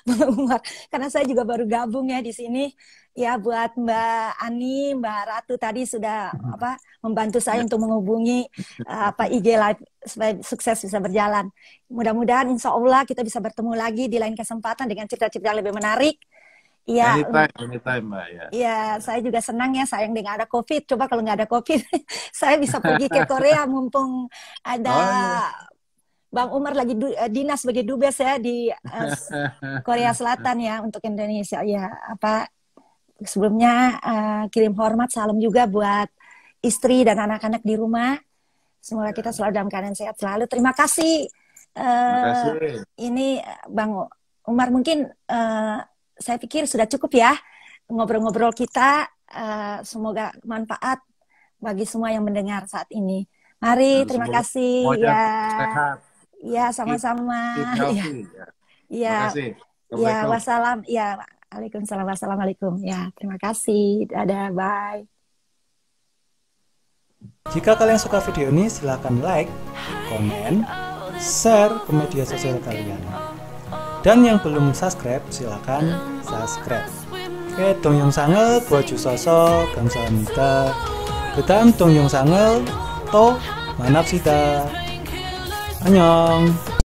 Bang Umar, karena saya juga baru gabung ya di sini. Ya, buat Mbak Ani, Mbak Ratu tadi sudah membantu saya untuk menghubungi IG Live supaya sukses bisa berjalan. Mudah-mudahan insya Allah kita bisa bertemu lagi di lain kesempatan dengan cerita-cerita lebih menarik. Ya, anytime Mbak. Ya, saya juga senang ya, sayang nggak ada COVID. Coba kalau nggak ada COVID, saya bisa pergi ke Korea mumpung ada Bang Umar lagi dinas sebagai dubes ya di Korea Selatan ya untuk Indonesia. Ya, sebelumnya kirim hormat, salam juga buat istri dan anak-anak di rumah. Semoga kita selalu dalam keadaan sehat selalu. Terima kasih. Ini Bang Umar, mungkin saya pikir sudah cukup ya ngobrol-ngobrol kita. Semoga manfaat bagi semua yang mendengar saat ini. Mari, terima kasih ya. Ya, sama-sama. Ya, wassalam. Ya, waalaikumsalam, wassalamualaikum. Ya, terima kasih. Dadah, bye. Jika kalian suka video ini, silahkan like, komen, share ke media sosial kalian. Dan yang belum subscribe, silahkan subscribe. Oke, 동영상을 보여주셔서 감사합니다. 그다음 동영상을 또 만납시다. 안녕.